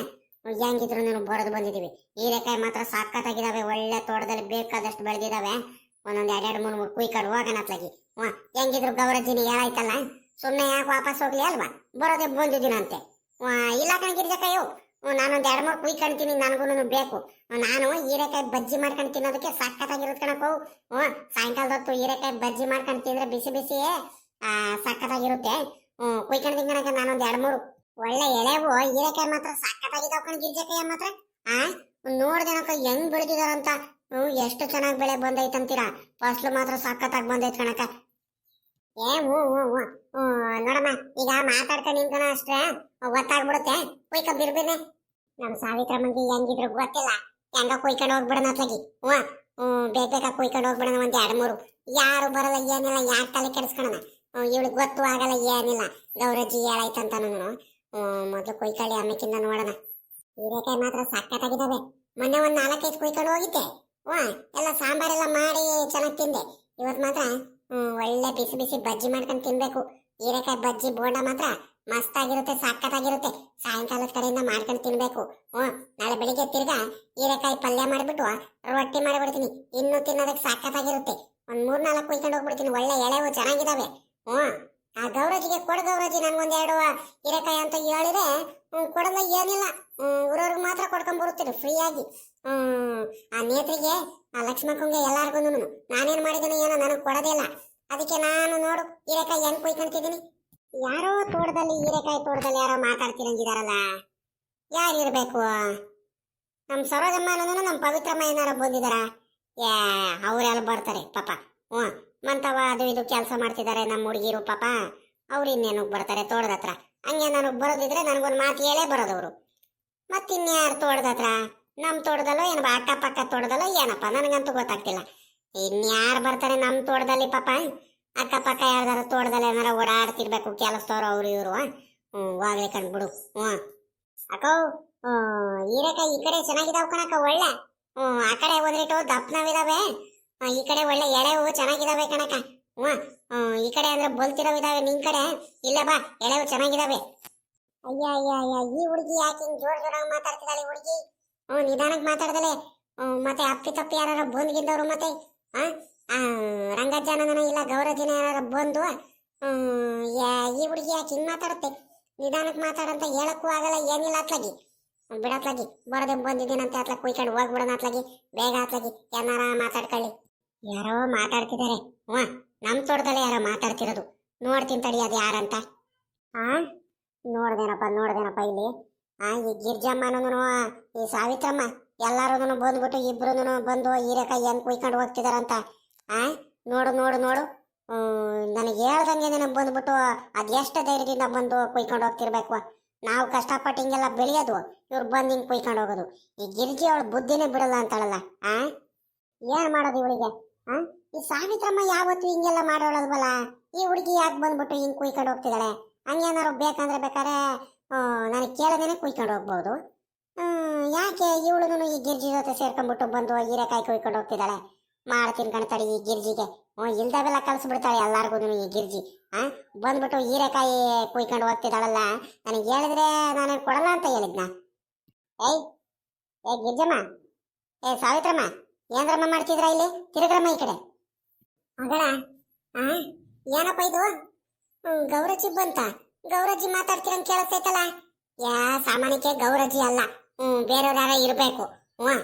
[SPEAKER 1] ಹೆಂಗಿದ್ರು ನೀನು ಬರೋದು ಬಂದಿದೀವಿ ಹೀರೆಕಾಯಿ ಮಾತ್ರ ಸಾಕತ್ತಾಗಿದಾವೆ ಒಳ್ಳೆ ತೋಟದಲ್ಲಿ ಬೇಕಾದಷ್ಟು ಬೆಳೆದಿದಾವೆ ಒಂದೊಂದು 2-3 ಕುಯ್ಕೊಂಡು ಹೋಗೋಣ ಅತ್ಲಾಗಿ. ಹೆಂಗಿದ್ರು ಗೌರಜ್ಜಿನಿ ಹೇಳಾಯ್ತಲ್ಲ ಸುಮ್ಮನೆ ಯಾಕೆ ವಾಪಸ್ ಹೋಗ್ಲಿ ಅಲ್ವಾ ಬರೋದೇ ಬಂದಿದ್ದೀನಂತೆ. ಇಲ್ಲ ಕಣ ಗಿರ್ಜಕಯ್ಯೋ ನಾನೊಂದು 2-3 ಕುಯ್ಕೊಂತೀನಿ ನನಗೂ ಬೇಕು. ನಾನು ಹೀರೆಕಾಯಿ ಬಜ್ಜಿ ಮಾಡ್ಕೊಂಡು ತಿನ್ನೋದಕ್ಕೆ ಸಕ್ಕತ್ತಾಗಿರುತ್ತೆ ಕಣಕ್ಕೋ. ಸಾಯಂಕಾಲದ ಹೊತ್ತು ಹೀರೆಕಾಯಿ ಬಜ್ಜಿ ಮಾಡ್ಕೊಂಡು ತಿಂದ್ರೆ ಬಿಸಿ ಬಿಸಿ ಸಕ್ಕತ್ತಾಗಿರುತ್ತೆ. ಕುಯ್ಕೊಂಡು ತಿನ್ನೋಕೆ ನಾನೊಂದು 2-3 ಒಳ್ಳೆ ಎಳೆವು ಹೀರೆಕಾಯಿ ಮಾತ್ರ ಸಕ್ಕತ್ತಾಗಿದ್ದಾವ ಕಣ ಗಿರ್ಜಕಯ್ಯ ಮಾತ್ರ. ನೋಡ್ದೇನಕ್ಕ ಹೆಂಗ್ ಬೆಳೆದಿದಾರಂತ ಎಷ್ಟು ಚೆನ್ನಾಗಿ ಬೆಳೆ ಬಂದೈತಂತೀರಾ ಫಸ್ಲು ಮಾತ್ರ ಸಕ್ಕತ್ತಾಗಿ ಬಂದೈತ್ ಕಣಕ್ಕ. ನೋಡಮ್ಮ ಈಗ ಮಾತಾಡ್ಕೊಂಡು ನಿಂತ್ಕೊಳ ಅಷ್ಟೇ ಗೊತ್ತಾಗ್ಬಿಡುತ್ತೆ ಕುಯ್ಕ ಬಿರ್ಬಿರ್ನೆ. ನಮ್ ಸಾವಿತ್ರಮ್ಮಂಗೆ ಹೆಂಗಿದ್ರು ಗೊತ್ತಿಲ್ಲ ಹೆಂಗ ಕುಯ್ಕೊಂಡು ಹೋಗ್ಬಿಡೋಣ ಅತ್ಲಾಗಿ. ಬೇಗ ಕುಯ್ಕೊಂಡು ಹೋಗ್ಬಿಡೋಣ ಒಂದ್ 2-3 ಯಾರು ಬರಲ್ಲ ಏನಿಲ್ಲ ಯಾಕೆ ತಲೆ ಕೆಡಿಸ್ಕೊಳಣ ಇವಳಿಗೆ ಗೊತ್ತು ಆಗಲ್ಲ ಏನಿಲ್ಲ ಗೌರಜ್ಜಿ ಹೇಳಾಯ್ತಂತ ನಾನು ಮೊದ್ಲು ಕುಯ್ಕೊಳ್ಳಿ ಆಮೇಕಿಂದ ನೋಡೋಣ. ಹೀರೆಕಾಯಿ ಮಾತ್ರ ಸಕ್ಕತ್ತಾಗಿದ್ದಾವೆ. ಮೊನ್ನೆ ಒಂದ್ 4-5 ಕುಯ್ಕೊಂಡು ಹೋಗಿದ್ದೆ ಎಲ್ಲ ಸಾಂಬಾರೆಲ್ಲ ಮಾಡಿ ಚೆನ್ನಾಗಿ ತಿಂದೆ. ಇವತ್ ಮಾತ್ರ ಒಳ್ಳೆ ಬಿಸಿ ಬಿಸಿ ಬಜ್ಜಿ ಮಾಡ್ಕೊಂಡು ತಿನ್ಬೇಕು. ಹೀರೆಕಾಯಿ ಬಜ್ಜಿ ಬೋಂಡ ಮಾತ್ರ ಮಸ್ತ್ ಆಗಿರುತ್ತೆ ಸಕ್ಕತ್ತಾಗಿರುತ್ತೆ. ಸಾಯಂಕಾಲದ ಕಡೆಯಿಂದ ಮಾಡ್ಕೊಂಡು ತಿನ್ಬೇಕು. ನಾಳೆ ಬೆಳಿಗ್ಗೆ ತಿರ್ಗಾ ಹೀರೆಕಾಯಿ ಪಲ್ಯ ಮಾಡ್ಬಿಟ್ಟು ರೊಟ್ಟಿ ಮಾಡಿಬಿಡ್ತೀನಿ ಇನ್ನು ತಿನ್ನೋದಕ್ಕೆ ಸಕ್ಕತ್ತಾಗಿರುತ್ತೆ. ಒಂದ್ 3-4 ಕುಯ್ಕೊಂಡು ಹೋಗ್ಬಿಡ್ತೀನಿ ಒಳ್ಳೆ ಎಳೆವು ಚೆನ್ನಾಗಿದಾವೆ. ಆ ಗೌರಜ್ಜಿಗೆ ಕೊಡು ಗೌರಜ್ಜಿ ನನ್ಗೊಂದೆರಡು ಹೀರೆಕಾಯಿ ಅಂತ ಹೇಳಿದ್ರೆ ಕೊಡಲ್ಲ ಏನಿಲ್ಲ ಊರವ್ರಿಗೆ ಮಾತ್ರ ಕೊಡ್ಕೊಂಡ್ ಬರುತ್ತೀರಿ ಫ್ರೀಯಾಗಿ. ಆ ನೇತ್ರಿಗೆ ಆ ಲಕ್ಷ್ಮಕ್ಕಂಗೆ ಎಲ್ಲಾರ್ಗು ನಾನೇನ್ ಮಾಡಿದೀನಿ ಏನೋ ನನಗೆ ಕೊಡೋದೇ ಇಲ್ಲ. ಅದಕ್ಕೆ ನಾನು ನೋಡು ಹೀರೆಕಾಯಿ ಹೆಂಗ್ ಕುಯ್ಕೊಂತಿದ್ದೀನಿ. ಯಾರೋ ಹೀರೆಕಾಯಿ ತೋಟದಲ್ಲಿ ಯಾರೋ ಮಾತಾಡ್ತಿರಂಗಿದಾರಲ್ಲ ಯಾರಿರ್ಬೇಕು? ನಮ್ ಸರೋಜಮ್ಮನೂ ನಮ್ ಪವಿತ್ರಮ್ಮ ಏನಾರ ಬಂದಿದಾರ? ಅವ್ರೆಲ್ಲ ಬರ್ತಾರೆ ಪಾಪ. ಮಂತವ ಅದು ಇದು ಕೆಲಸ ಮಾಡ್ತಿದ್ದಾರೆ ನಮ್ಮ ಹುಡುಗಿರು ಪಾಪ ಅವ್ರು ಇನ್ನೇನು ಬರ್ತಾರೆ ತೋಟದ ಹತ್ರ. ಹಂಗೆ ನನಗೆ ಬರೋದಿದ್ರೆ ನನಗೊಂದು ಮಾತು ಹೇಳೇ ಬರೋದವ್ರು. ಮತ್ತಿನ್ಯಾರು ತೋಟದ ಹತ್ರ ನಮ್ಮ ತೋಟದಲ್ಲೋ ಏನಪ್ಪ ಅಕ್ಕಪಕ್ಕ ತೋಟದಲ್ಲೋ ಏನಪ್ಪ ನನಗಂತೂ ಗೊತ್ತಾಗ್ತಿಲ್ಲ. ಇನ್ಯಾರು ಬರ್ತಾರೆ ನಮ್ಮ ತೋಟದಲ್ಲಿ ಪಾಪ. ಅಕ್ಕಪಕ್ಕ ಯಾರ್ದಾರ ತೋಟದಲ್ಲಿ ಏನಾರ ಓಡಾಡ್ತಿರ್ಬೇಕು ಕೆಲಸದವ್ರು ಅವ್ರು ಇವರು. ಹೋಗ್ಲಿ ಕಂಡ್ಬಿಡು. ಅಕ್ಕೋ ಹೀರೆಕಾಯಿ ಈ ಕಡೆ ಚೆನ್ನಾಗಿದಾವ್ ಕಣಕ್ಕ ಒಳ್ಳೆ. ಆ ಕಡೆ ಒಂದಿಟ್ಟು ದಪ್ಪನವಿದಾವೆ ಈ ಕಡೆ ಒಳ್ಳೆ ಎಳೆವು ಚೆನ್ನಾಗಿದಾವೆ ಕಣಕ. ಈ ಕಡೆ ಅಂದ್ರೆ ಬೋಲ್ತಿರೋವಿದಾವೆ ನಿನ್ ಕಡೆ ಇಲ್ಲ ಬಾ ಎಳೆವು ಚೆನ್ನಾಗಿದಾವೆ. ಅಯ್ಯ ಈ ಹುಡುಗಿ ಯಾಕೆ ಹಿಂಗ್ ಜೋರಾಗಿ ಮಾತಾಡ್ತಿದ್ದಾಳೆ ಹುಡುಗಿ? ನಿಧಾನಕ್ಕೆ ಮಾತಾಡ್ದಲೆ ಮತ್ತೆ ಅಪ್ಪಿ ತಪ್ಪಿ ಯಾರು ಬಂದ್ಗಿದ್ದವ್ರು ಮತ್ತೆ ರಂಗಜ್ಜಾನನ ಇಲ್ಲ ಗೌರಜ್ಜನ ಯಾರು ಬಂದು ಈ ಹುಡುಗಿ ಯಾಕೆ ಹಿಂಗ್ ಮಾತಾಡುತ್ತೆ? ನಿಧಾನಕ್ಕೆ ಮಾತಾಡಂತ ಹೇಳಕ್ಕೂ ಆಗಲ್ಲ ಏನಿಲ್ಲ ಅತ್ಲಾಗಿ ಬಿಡತ್ಲಾಗಿ ಬರೋದೇ ಬಂದಿದ್ದೀನಂತೆ ಅತ್ಲಾಗ ಕುಯ್ಕೊಂಡು ಹೋಗ್ಬಿಡೋಣ ಅತ್ಲಾಗಿ ಬೇಗ ಅತ್ಲಾಗಿ ಏನಾರ ಮಾತಾಡ್ಕೊಳ್ಳಿ. ಯಾರೋ ಮಾತಾಡ್ತಿದ್ದಾರೆ. ನಮ್ ತೋಟದಲ್ಲೇ ಯಾರೋ ಮಾತಾಡ್ತಿರೋದು ನೋಡ್ತೀನಿ ತಡಿ ಅದು ಯಾರಂತ. ನೋಡ್ದೇನಪ್ಪ ಇಲ್ಲಿ ಈ ಗಿರ್ಜಮ್ಮನೂ ಈ ಸಾವಿತ್ರಮ್ಮ ಎಲ್ಲಾರು ಬಂದ್ಬಿಟ್ಟು ಇಬ್ರು ಬಂದು ಹೀರೆಕಾಯಿ ಏನ್ ಕುಯ್ಕೊಂಡು ಹೋಗ್ತಿದಾರಂತ. ನೋಡು ನನಗೆ ಹೇಳ್ದಂಗೆ ನನಗೆ ಬಂದ್ಬಿಟ್ಟು ಅದೆಷ್ಟು ಧೈರ್ಯದಿಂದ ಬಂದು ಕುಯ್ಕೊಂಡು ಹೋಗ್ತಿರ್ಬೇಕು. ನಾವು ಕಷ್ಟಪಟ್ಟು ಹಿಂಗೆಲ್ಲ ಬೆಳೆಯೋದು ಇವ್ರು ಬಂದು ಹಿಂಗೆ ಕುಯ್ಕೊಂಡು ಹೋಗೋದು. ಈ ಗಿರ್ಜಿ ಅವಳು ಬುದ್ಧಿನೇ ಬಿಡಲ್ಲ ಅಂತಾಳಲ್ಲ. ಏನ್ ಮಾಡೋದು ಇವಳಿಗೆ? ಈ ಸಾವಿತ್ರಮ್ಮ ಯಾವತ್ತು ಹಿಂಗೆಲ್ಲ ಮಾಡೋಳಲ್ವಲ್ಲ, ಈ ಹುಡುಗಿ ಯಾಕೆ ಬಂದ್ಬಿಟ್ಟು ಹಿಂಗೆ ಕುಯ್ಕೊಂಡು ಹೋಗ್ತಿದ್ದಾಳೆ? ಹಂಗೇನಾರು ಬೇಕಂದ್ರೆ ಬೇಕಾದ್ರೆ ನನಗೆ ಕೇಳದೇನೆ ಕುಯ್ಕೊಂಡು ಹೋಗ್ಬೋದು. ಯಾಕೆ ಇವಳು ಈ ಗಿರ್ಜಿ ಜೊತೆ ಸೇರ್ಕೊಂಡ್ಬಿಟ್ಟು ಬಂದು ಹೀರೆಕಾಯಿ ಕುಯ್ಕೊಂಡು ಹೋಗ್ತಿದ್ದಾಳೆ? ಮಾಡ್ತೀನಿ ಕಣ್ತಾಳೆ ಈ ಗಿರ್ಜಿಗೆ. ಇಲ್ದವೆಲ್ಲ ಕಲ್ಸ್ಬಿಡ್ತಾಳೆ ಎಲ್ಲಾರ್ಗು ಈ ಗಿರ್ಜಿ. ಬಂದ್ಬಿಟ್ಟು ಹೀರೆಕಾಯಿ ಕುಯ್ಕೊಂಡು ಹೋಗ್ತಿದ್ದಾಳಲ್ಲ, ನನಗೆ ಹೇಳಿದ್ರೆ ನಾನು ಕೊಡಲ್ಲ ಅಂತ ಹೇಳಿದ್ನ. ಏ ಗಿರ್ಜಮ್ಮ, ಸಾವಿತ್ರಮ್ಮ, ಏನ್ರಮ್ಮ ಮಾಡ್ತಿದ್ರ ಇಲ್ಲಿ? ತಿರುಗ್ರಮ್ಮ ಈ ಕಡೆ. ಮಗಳ ಏನಪ್ಪ ಇದು? ಗೌರಜ್ಜಿ ಬಂತ. ಗೌರಜ್ಜಿ ಮಾತಾಡ್ತಿರಂಗ್ ಕೇಳಿಸ್ತೈತಲ್ಲ. ಯಾ ಸಾಮಾನ್ಯಕ್ಕೆ ಗೌರಜ್ಜಿ ಅಲ್ಲ, ಬೇರೆಯವ್ರ ಯಾರ ಇರ್ಬೇಕು. ಹ್ಮ್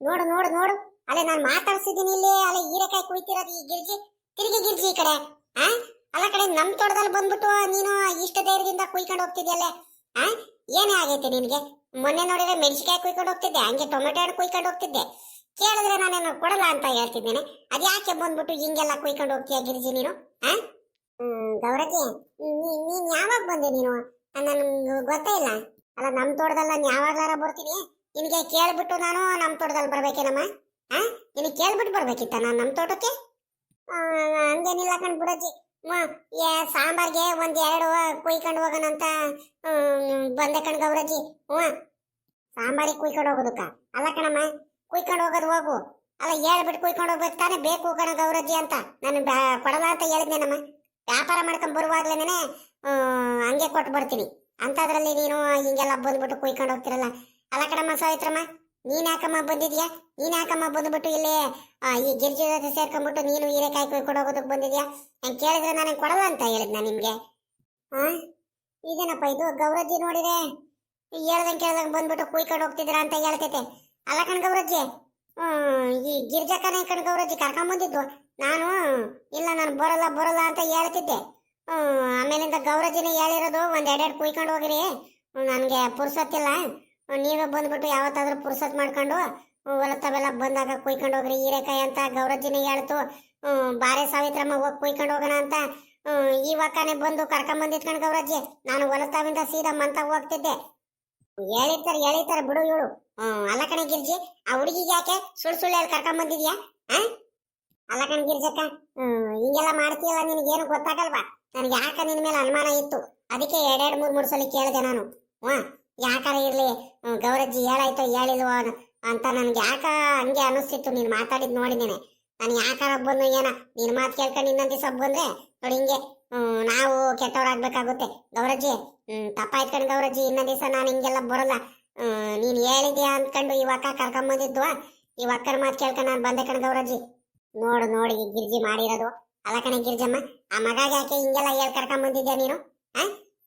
[SPEAKER 1] ನೋಡು ನೋಡು ನೋಡು, ಅಲ್ಲೇ ನಾನು ಮಾತಾಡ್ಸಿದ್ದೀನಿ ಇಲ್ಲಿ, ಅಲ್ಲೇ ಹೀರೆಕಾಯಿ ಕುಯ್ತಿರೋದು ಈ ಗಿರ್ಜಿ. ತಿರುಗಿ ಗಿರ್ಜಿ ಈ ಕಡೆ. ಆ ಅಲ್ಲ ಕಡೆ ನಮ್ ತೋಟದಲ್ಲಿ ಬಂದ್ಬಿಟ್ಟು ನೀನು ಇಷ್ಟ ಧೈರ್ಯದಿಂದ ಕುಯ್ಕೊಂಡು ಹೋಗ್ತಿದ್ಯಲ್ಲೇ. ಆ ಏನೇ ಆಗೈತೆ ನಿನ್ಗೆ? ಮೊನ್ನೆ ನೋಡಿದ್ರೆ ಮೆಣಸಿಕಾಯಿ ಕುಯ್ಕೊಂಡು ಹೋಗ್ತಿದ್ದೆ, ಹಂಗೆ ಟೊಮೆಟೊ ಹಣ್ಣು ಕುಯ್ಕೊಂಡು ಹೋಗ್ತಿದ್ದೆ. ಕೇಳಿದ್ರೆ ನಾನೇನು ಕೊಡಲ್ಲ ಅಂತ ಹೇಳ್ತಿದ್ದೇನೆ. ಅದ್ಯಾಕೆ ಬಂದ್ಬಿಟ್ಟು ಹಿಂಗೆಲ್ಲ ಕುಯ್ಕೊಂಡು ಹೋಗ್ತೀಯ ಗಿರ್ಜಿ ನೀನು? ಆ ಗೌರಜ್ಜಿ, ನೀನ್ ಯಾವಾಗ ಬಂದೆ ನೀನು? ನನ್ಗೆ ಗೊತ್ತೇ ಇಲ್ಲ. ಅಲ್ಲ ನಮ್ ತೋಟದಲ್ಲಿ ನಾನು ಯಾವಾಗ್ಲಾರ ಬರ್ತೀನಿ, ನಿನಗೆ ಕೇಳ್ಬಿಟ್ಟು ನಾನು ನಮ್ ತೋಟದಲ್ಲಿ ಬರ್ಬೇಕೇನಮ್ಮ? ಆ ನಿನಗೆ ಕೇಳ್ಬಿಟ್ಟು ಬರ್ಬೇಕಿತ್ತ ನಾನು ನಮ್ ತೋಟಕ್ಕೆ? ಹಂಗೇನಿಲ್ಲ ಕಣ್ ಬಿಡಜ್ಜಿ. ಸಾಂಬಾರ್ಗೆ ಒಂದ್ ಎರಡು ಕುಯ್ಕೊಂಡು ಹೋಗೋಣ ಅಂತ ಬಂದೆ ಕಣ್ ಗೌರಜ್ಜಿ. ಸಾಂಬಾರಿಗೆ ಕುಯ್ಕೊಂಡು ಹೋಗೋದಕ್ಕ ಅಲ್ಲ ಕಣಮ್ಮ, ಕುಯ್ಕೊಂಡು ಹೋಗೋದು ಹೋಗು. ಅಲ್ಲ ಹೇಳ್ಬಿಟ್ಟು ಕುಯ್ಕೊಂಡು ಹೋಗ್ಬೇಕು ತಾನೇ, ಬೇಕು ಕಣ ಗೌರಜ್ಜಿ ಅಂತ ನಾನು ಕೊಡಲ್ಲ ಅಂತ ಹೇಳಿದ್ನೇನಮ್ಮ. ವ್ಯಾಪಾರ ಮಾಡ್ಕೊಂಡ್ ಬರುವಾಗ್ಲೇನೆ ಹಂಗೆ ಕೊಟ್ಟು ಬರ್ತೀನಿ ಅಂತದ್ರಲ್ಲಿ ನೀನು ಹಿಂಗೆಲ್ಲ ಬಂದ್ಬಿಟ್ಟು ಕುಯ್ಕೊಂಡು ಹೋಗ್ತಿರಲ್ಲ. ಅಲ್ಲ ಕಣಮ್ಮ ಸಾವಿತ್ರಮ್ಮ, ನೀನ್ ಯಾಕಮ್ಮ ಬಂದಿದ್ಯಾ? ನೀನ್ ಯಾಕಮ್ಮ ಬಂದ್ಬಿಟ್ಟು ಇಲ್ಲಿ ಈ ಗಿರ್ಜಿ ಜೊತೆ ಸೇರ್ಕೊಂಡ್ಬಿಟ್ಟು ನೀನು ಹೀರೆಕಾಯಿ ಕುಯ್ಕೊಂಡು ಹೋಗೋದಕ್ಕೆ ಬಂದಿದ್ಯಾ? ನಂಗೆ ಕೇಳಿದ್ರೆ ನಾನು ಕೊಡಲ್ಲ ಅಂತ ಹೇಳಿದ್ನ ನಿಮ್ಗೆ. ಹಾ ಇದೇನಪ್ಪ ಇದು? ಗೌರಜ್ಜಿ ನೋಡಿದ್ರೆ ಹೇಳ್ದಂಗೆ ಕೇಳ್ದಂಗೆ ಬಂದ್ಬಿಟ್ಟು ಕುಯ್ಕೊಂಡು ಹೋಗ್ತಿದ್ದೀರಾ ಅಂತ ಹೇಳ್ತೈತೆ. ಅಲ್ಲ ಕಣ್ ಗೌರಜ್ಜಿ, ಈ ಗಿರ್ಜಕ್ಕನೇ ಕಣ್ ಗೌರಜ್ಜಿ ಕರ್ಕೊಂಡ್ ಬಂದಿದ್ದು. ನಾನು ಇಲ್ಲ ನಾನು ಬರಲ್ಲ ಬರಲ್ಲ ಅಂತ ಹೇಳ್ತಿದ್ದೆ. ಆಮೇಲಿಂದ ಗೌರಜ್ಜಿನೇ ಹೇಳಿರೋದು ಒಂದ್ ಎರಡೆರಡು ಕುಯ್ಕೊಂಡು ಹೋಗಿರಿ, ನನಗೆ ಪುರ್ಸತ್ತಿಲ್ಲ, ನೀವೇ ಬಂದ್ಬಿಟ್ಟು ಯಾವತ್ತಾದ್ರೂ ಪುರ್ಸತ್ ಮಾಡ್ಕೊಂಡು ಹೊಲತ್ತವೆಲ್ಲ ಬಂದಾಗ ಕುಯ್ಕೊಂಡು ಹೋಗ್ರಿ ಹೀರೆಕಾಯಿ ಅಂತ ಗೌರಜ್ಜಿನೇ ಹೇಳ್ತು. ಬಾರೆ ಸಾವಿತ್ರಮ್ಮ ಹೋಗಿ ಕುಯ್ಕೊಂಡು ಹೋಗೋಣ ಅಂತ ಇವಾಗನೇ ಬಂದು ಕರ್ಕೊಂಡ್ ಬಂದಿತ್ಕಂಡ್ ಗೌರಜ್ಜಿ. ನಾನು ಹೊಲತಾವಿಂದ ಸೀದಾ ಮಂತ ಹೋಗ್ತಿದ್ದೆ. ಹೇಳಿರ್ತಾರೆ ಬಿಡು ಇವಳು. ಅಲ್ಲ ಕಣೆ ಗಿರ್ಜಿ, ಆ ಹುಡುಗಿಗೆ ಯಾಕೆ ಸುಳ್ಳು ಸುಳ್ಳು ಹೇಳಿ ಕರ್ಕೊಂಡ್ ಬಂದಿದ್ಯಾ? ಅಲ್ಲ ಕಣ್ ಗಿರ್ಜಕ್ಕ, ಹಿಂಗೆಲ್ಲ ಮಾಡ್ತೀಯಲ್ಲ, ನಿನಗೇನು ಗೊತ್ತಾಗಲ್ವಾ? ನನಗೆ ಯಾಕ ನಿನ್ ಮೇಲೆ ಅನುಮಾನ ಇತ್ತು, ಅದಕ್ಕೆ ಎರಡೆರಡು ಮೂರು ಸಲ ಕೇಳಿದೆ ನಾನು. ಯಾಕಾರ ಇರ್ಲಿ, ಗೌರಜ್ಜಿ ಹೇಳಾಯ್ತೋ ಹೇಳಿಲ್ವೋ ಅಂತ ನನ್ಗೆ ಯಾಕ ಹಂಗೆ ಅನಿಸ್ತಿತ್ತು. ನೀನು ಮಾತಾಡಿದ್ ನೋಡಿದ್ದೇನೆ. ನಾನು ಯಾಕಾರ ಬಂದು ಏನ ನಿನ್ ಮಾತು ಕೇಳ್ಕೊಂಡು ಇನ್ನೊಂದ್ ದಿವಸ ಬಂದ್ರೆ ನೋಡಿ ಹಿಂಗೆ ನಾವು ಕೆಟ್ಟವ್ರಾಗ್ಬೇಕಾಗುತ್ತೆ. ಗೌರಜ್ಜಿ ತಪ್ಪಾಯ್ತು ಕಣ್ ಗೌರಜ್ಜಿ, ಇನ್ನೊಂದ್ ದಿವಸ ನಾನು ಹಿಂಗೆಲ್ಲ ಬರಲ್ಲ. ನೀನ್ ಹೇಳಿದ್ಯಾ ಅಂದ್ಕೊಂಡು ಇವಾಗ ಕರ್ಕೊಂಡ್ ಬಂದಿದ್ವ, ಈ ಅಕ್ಕನ ಮಾತು ಕೇಳ್ಕೊಂಡು ನಾನು ಬಂದೆ ಕಣ್ ಗೌರಜ್ಜಿ. ನೋಡು ನೋಡಿ ಈ ಗಿರ್ಜಿ ಮಾಡಿರೋದು. ಅಲ್ಲ ಕಣೆ ಗಿರ್ಜಮ್ಮ, ಆ ಮಗಾಗ ಯಾಕೆ ಹಿಂಗೆಲ್ಲ ಹೇಳ್ ಕರ್ಕೊಂಡ್ ಬಂದಿದ್ಯಾ ನೀನು?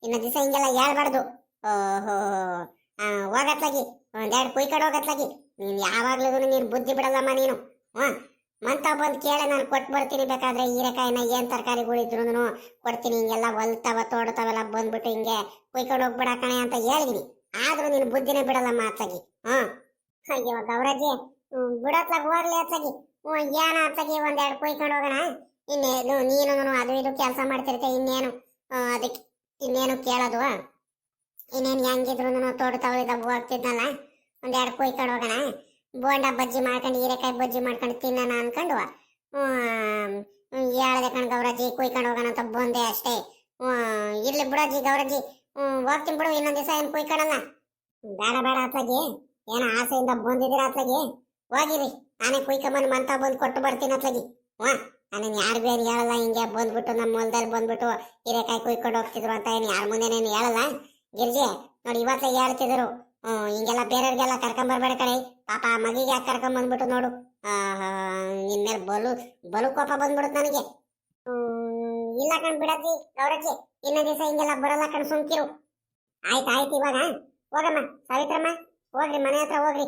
[SPEAKER 1] ಇನ್ನೊಂದ್ ದಿವಸ ಹಿಂಗೆಲ್ಲ ಹೇಳ್ಬಾರ್ದು. ಓಹೋ ಹೋಗತ್ಲಾಗಿ ಒಂದೆರಡು ಕುಯ್ಕೊಂಡು ಹೋಗತ್ಲಾಗಿ. ನೀನ್ ಯಾವಾಗ್ಲೂ ನೀನ್ ಬುದ್ಧಿ ಬಿಡಲ್ಲಮ್ಮ ನೀನು. ಮಂತ ಬಂದ್ ಕೇಳೆ ನಾನು ಕೊಟ್ಟು ಬರ್ತೀನಿ. ಬೇಕಾದ್ರೆ ಹೀರೆಕಾಯಿನ ಏನ್ ತರಕಾರಿಗಳಿದ್ರು ಕೊಡ್ತೀನಿ. ಹಿಂಗೆಲ್ಲ ಹೊಲ್ತಾವ ತೋಡ್ತಾವೆಲ್ಲ ಬಂದ್ಬಿಟ್ಟು ಹಿಂಗೆ ಕುಯ್ಕೊಂಡು ಹೋಗ್ಬಿಡ ಕಣೆ ಅಂತ ಹೇಳಿದೀನಿ. ಆದ್ರೂ ನೀನು ಬುದ್ಧಿನೇ ಬಿಡಲ್ಲಮ್ಮ ಅತ್ಲಾಗಿ. ಅಯ್ಯೋ ಗೌರಜ್ಜಿ, ಬಿಡತ್ಲಾಗ ಹೋಗ್ಲಿ ಅತ್ಲಾಗಿ. ಏನ ಅತ್ಲಾಗಿ ಒಂದೆರಡು ಕುಯ್ಕೊಂಡು ಹೋಗೋಣ. ಇನ್ನೇನು ನೀನು ಅದು ಇದು ಕೆಲಸ ಮಾಡ್ತಿರ್ತೆ, ಇನ್ನೇನು ಅದಕ್ಕೆ ಇನ್ನೇನು ಕೇಳೋದು? ಇನ್ನೇನು ಹೆಂಗಿದ್ರು ತೋಡ್ತಾವಳಿದ ಹೋಗ್ತಿದ್ನಲ್ಲ, ಒಂದೆರಡು ಕುಯ್ಕೊಂಡು ಹೋಗೋಣ. ಬೋಂಡ ಬಜ್ಜಿ ಮಾಡ್ಕೊಂಡು ಹೀರೆಕಾಯಿ ಬಜ್ಜಿ ಮಾಡ್ಕೊಂಡು ತಿನ್ನೋಣ ಅನ್ಕೊಂಡು ಹೇಳ್ದೆ ಕಣ್ ಗೌರಜ್ಜಿ, ಕುಯ್ಕೊಂಡು ಹೋಗೋಣ ಅಂತ ಬಂದೆ ಅಷ್ಟೇ. ಇರ್ಲಿ ಬಿಡಜ್ಜಿ ಗೌರಜ್ಜಿ, ಹೋಗ್ತೀನಿ ಬಿಡು, ಇನ್ನೊಂದ್ ದಿವಸ ಏನು ಕುಯ್ಕೊಳ್ಳಲ್ಲ. ಬೇಡ ಬೇಡ ಅತ್ಲಾಗಿ, ಏನೋ ಆಸೆಯಿಂದ ಬಂದಿದ್ದೀರ ಅತ್ಲಾಗಿ, ಹೋಗಿರಿ. ನಾನೇ ಕುಯ್ಕೊಂಬಂದು ಮಂತ ಬಂದು ಕೊಟ್ಟು ಬರ್ತೀನಿ ಅತ್ಲಾಗಿ. ನಾನೇನು ಯಾರು ಬೇರೆ ಹೇಳಲ್ಲ, ಹಿಂಗೆ ಬಂದ್ಬಿಟ್ಟು ನಮ್ಮ ಹೊಲದಲ್ಲಿ ಬಂದ್ಬಿಟ್ಟು ಹೀರೆಕಾಯಿ ಕುಯ್ಕೊಂಡು ಹೋಗ್ತಿದ್ರು ಅಂತ ಏನು ಯಾರ ಮುಂದೆನೇನು ಹೇಳಲ್ಲ. ಗಿರ್ಜಿ ನೋಡಿ ಇವತ್ತೇ ಹೇಳ್ತಿದ್ರು, ಹಿಂಗೆಲ್ಲ ಬೇರೆಯವ್ರಿಗೆಲ್ಲ ಕರ್ಕೊಂಬರ್ಬೇಡ ಕಡೆ, ಪಾಪ ಮಗಿಗೆ ಯಾಕೆ ಕರ್ಕೊಂಬಂದ್ಬಿಟ್ಟು ನೋಡು. ನಿನ್ ಮೇಲೆ ಬಲು ಕೋಪ ಬಂದ್ಬಿಡುತ್ತೆ ನನಗೆ. ಇಲ್ಲ ಕಣ್ ಬಿಡಜ್ಜಿ ಗೌರಜ್ಜಿ, ಇನ್ನೊಂದ್ ದಿವಸ ಹಿಂಗೆಲ್ಲ ಬರಲ್ಲ ಕಣ್, ಸುಮ್ಕಿರು. ಆಯ್ತು ಇವಾಗ ಹೋಗಮ್ಮ ಸಾವಿತ್ರಮ್ಮ, ಹೋಗ್ರಿ ಮನೆ ಹತ್ರ ಹೋಗ್ರಿ.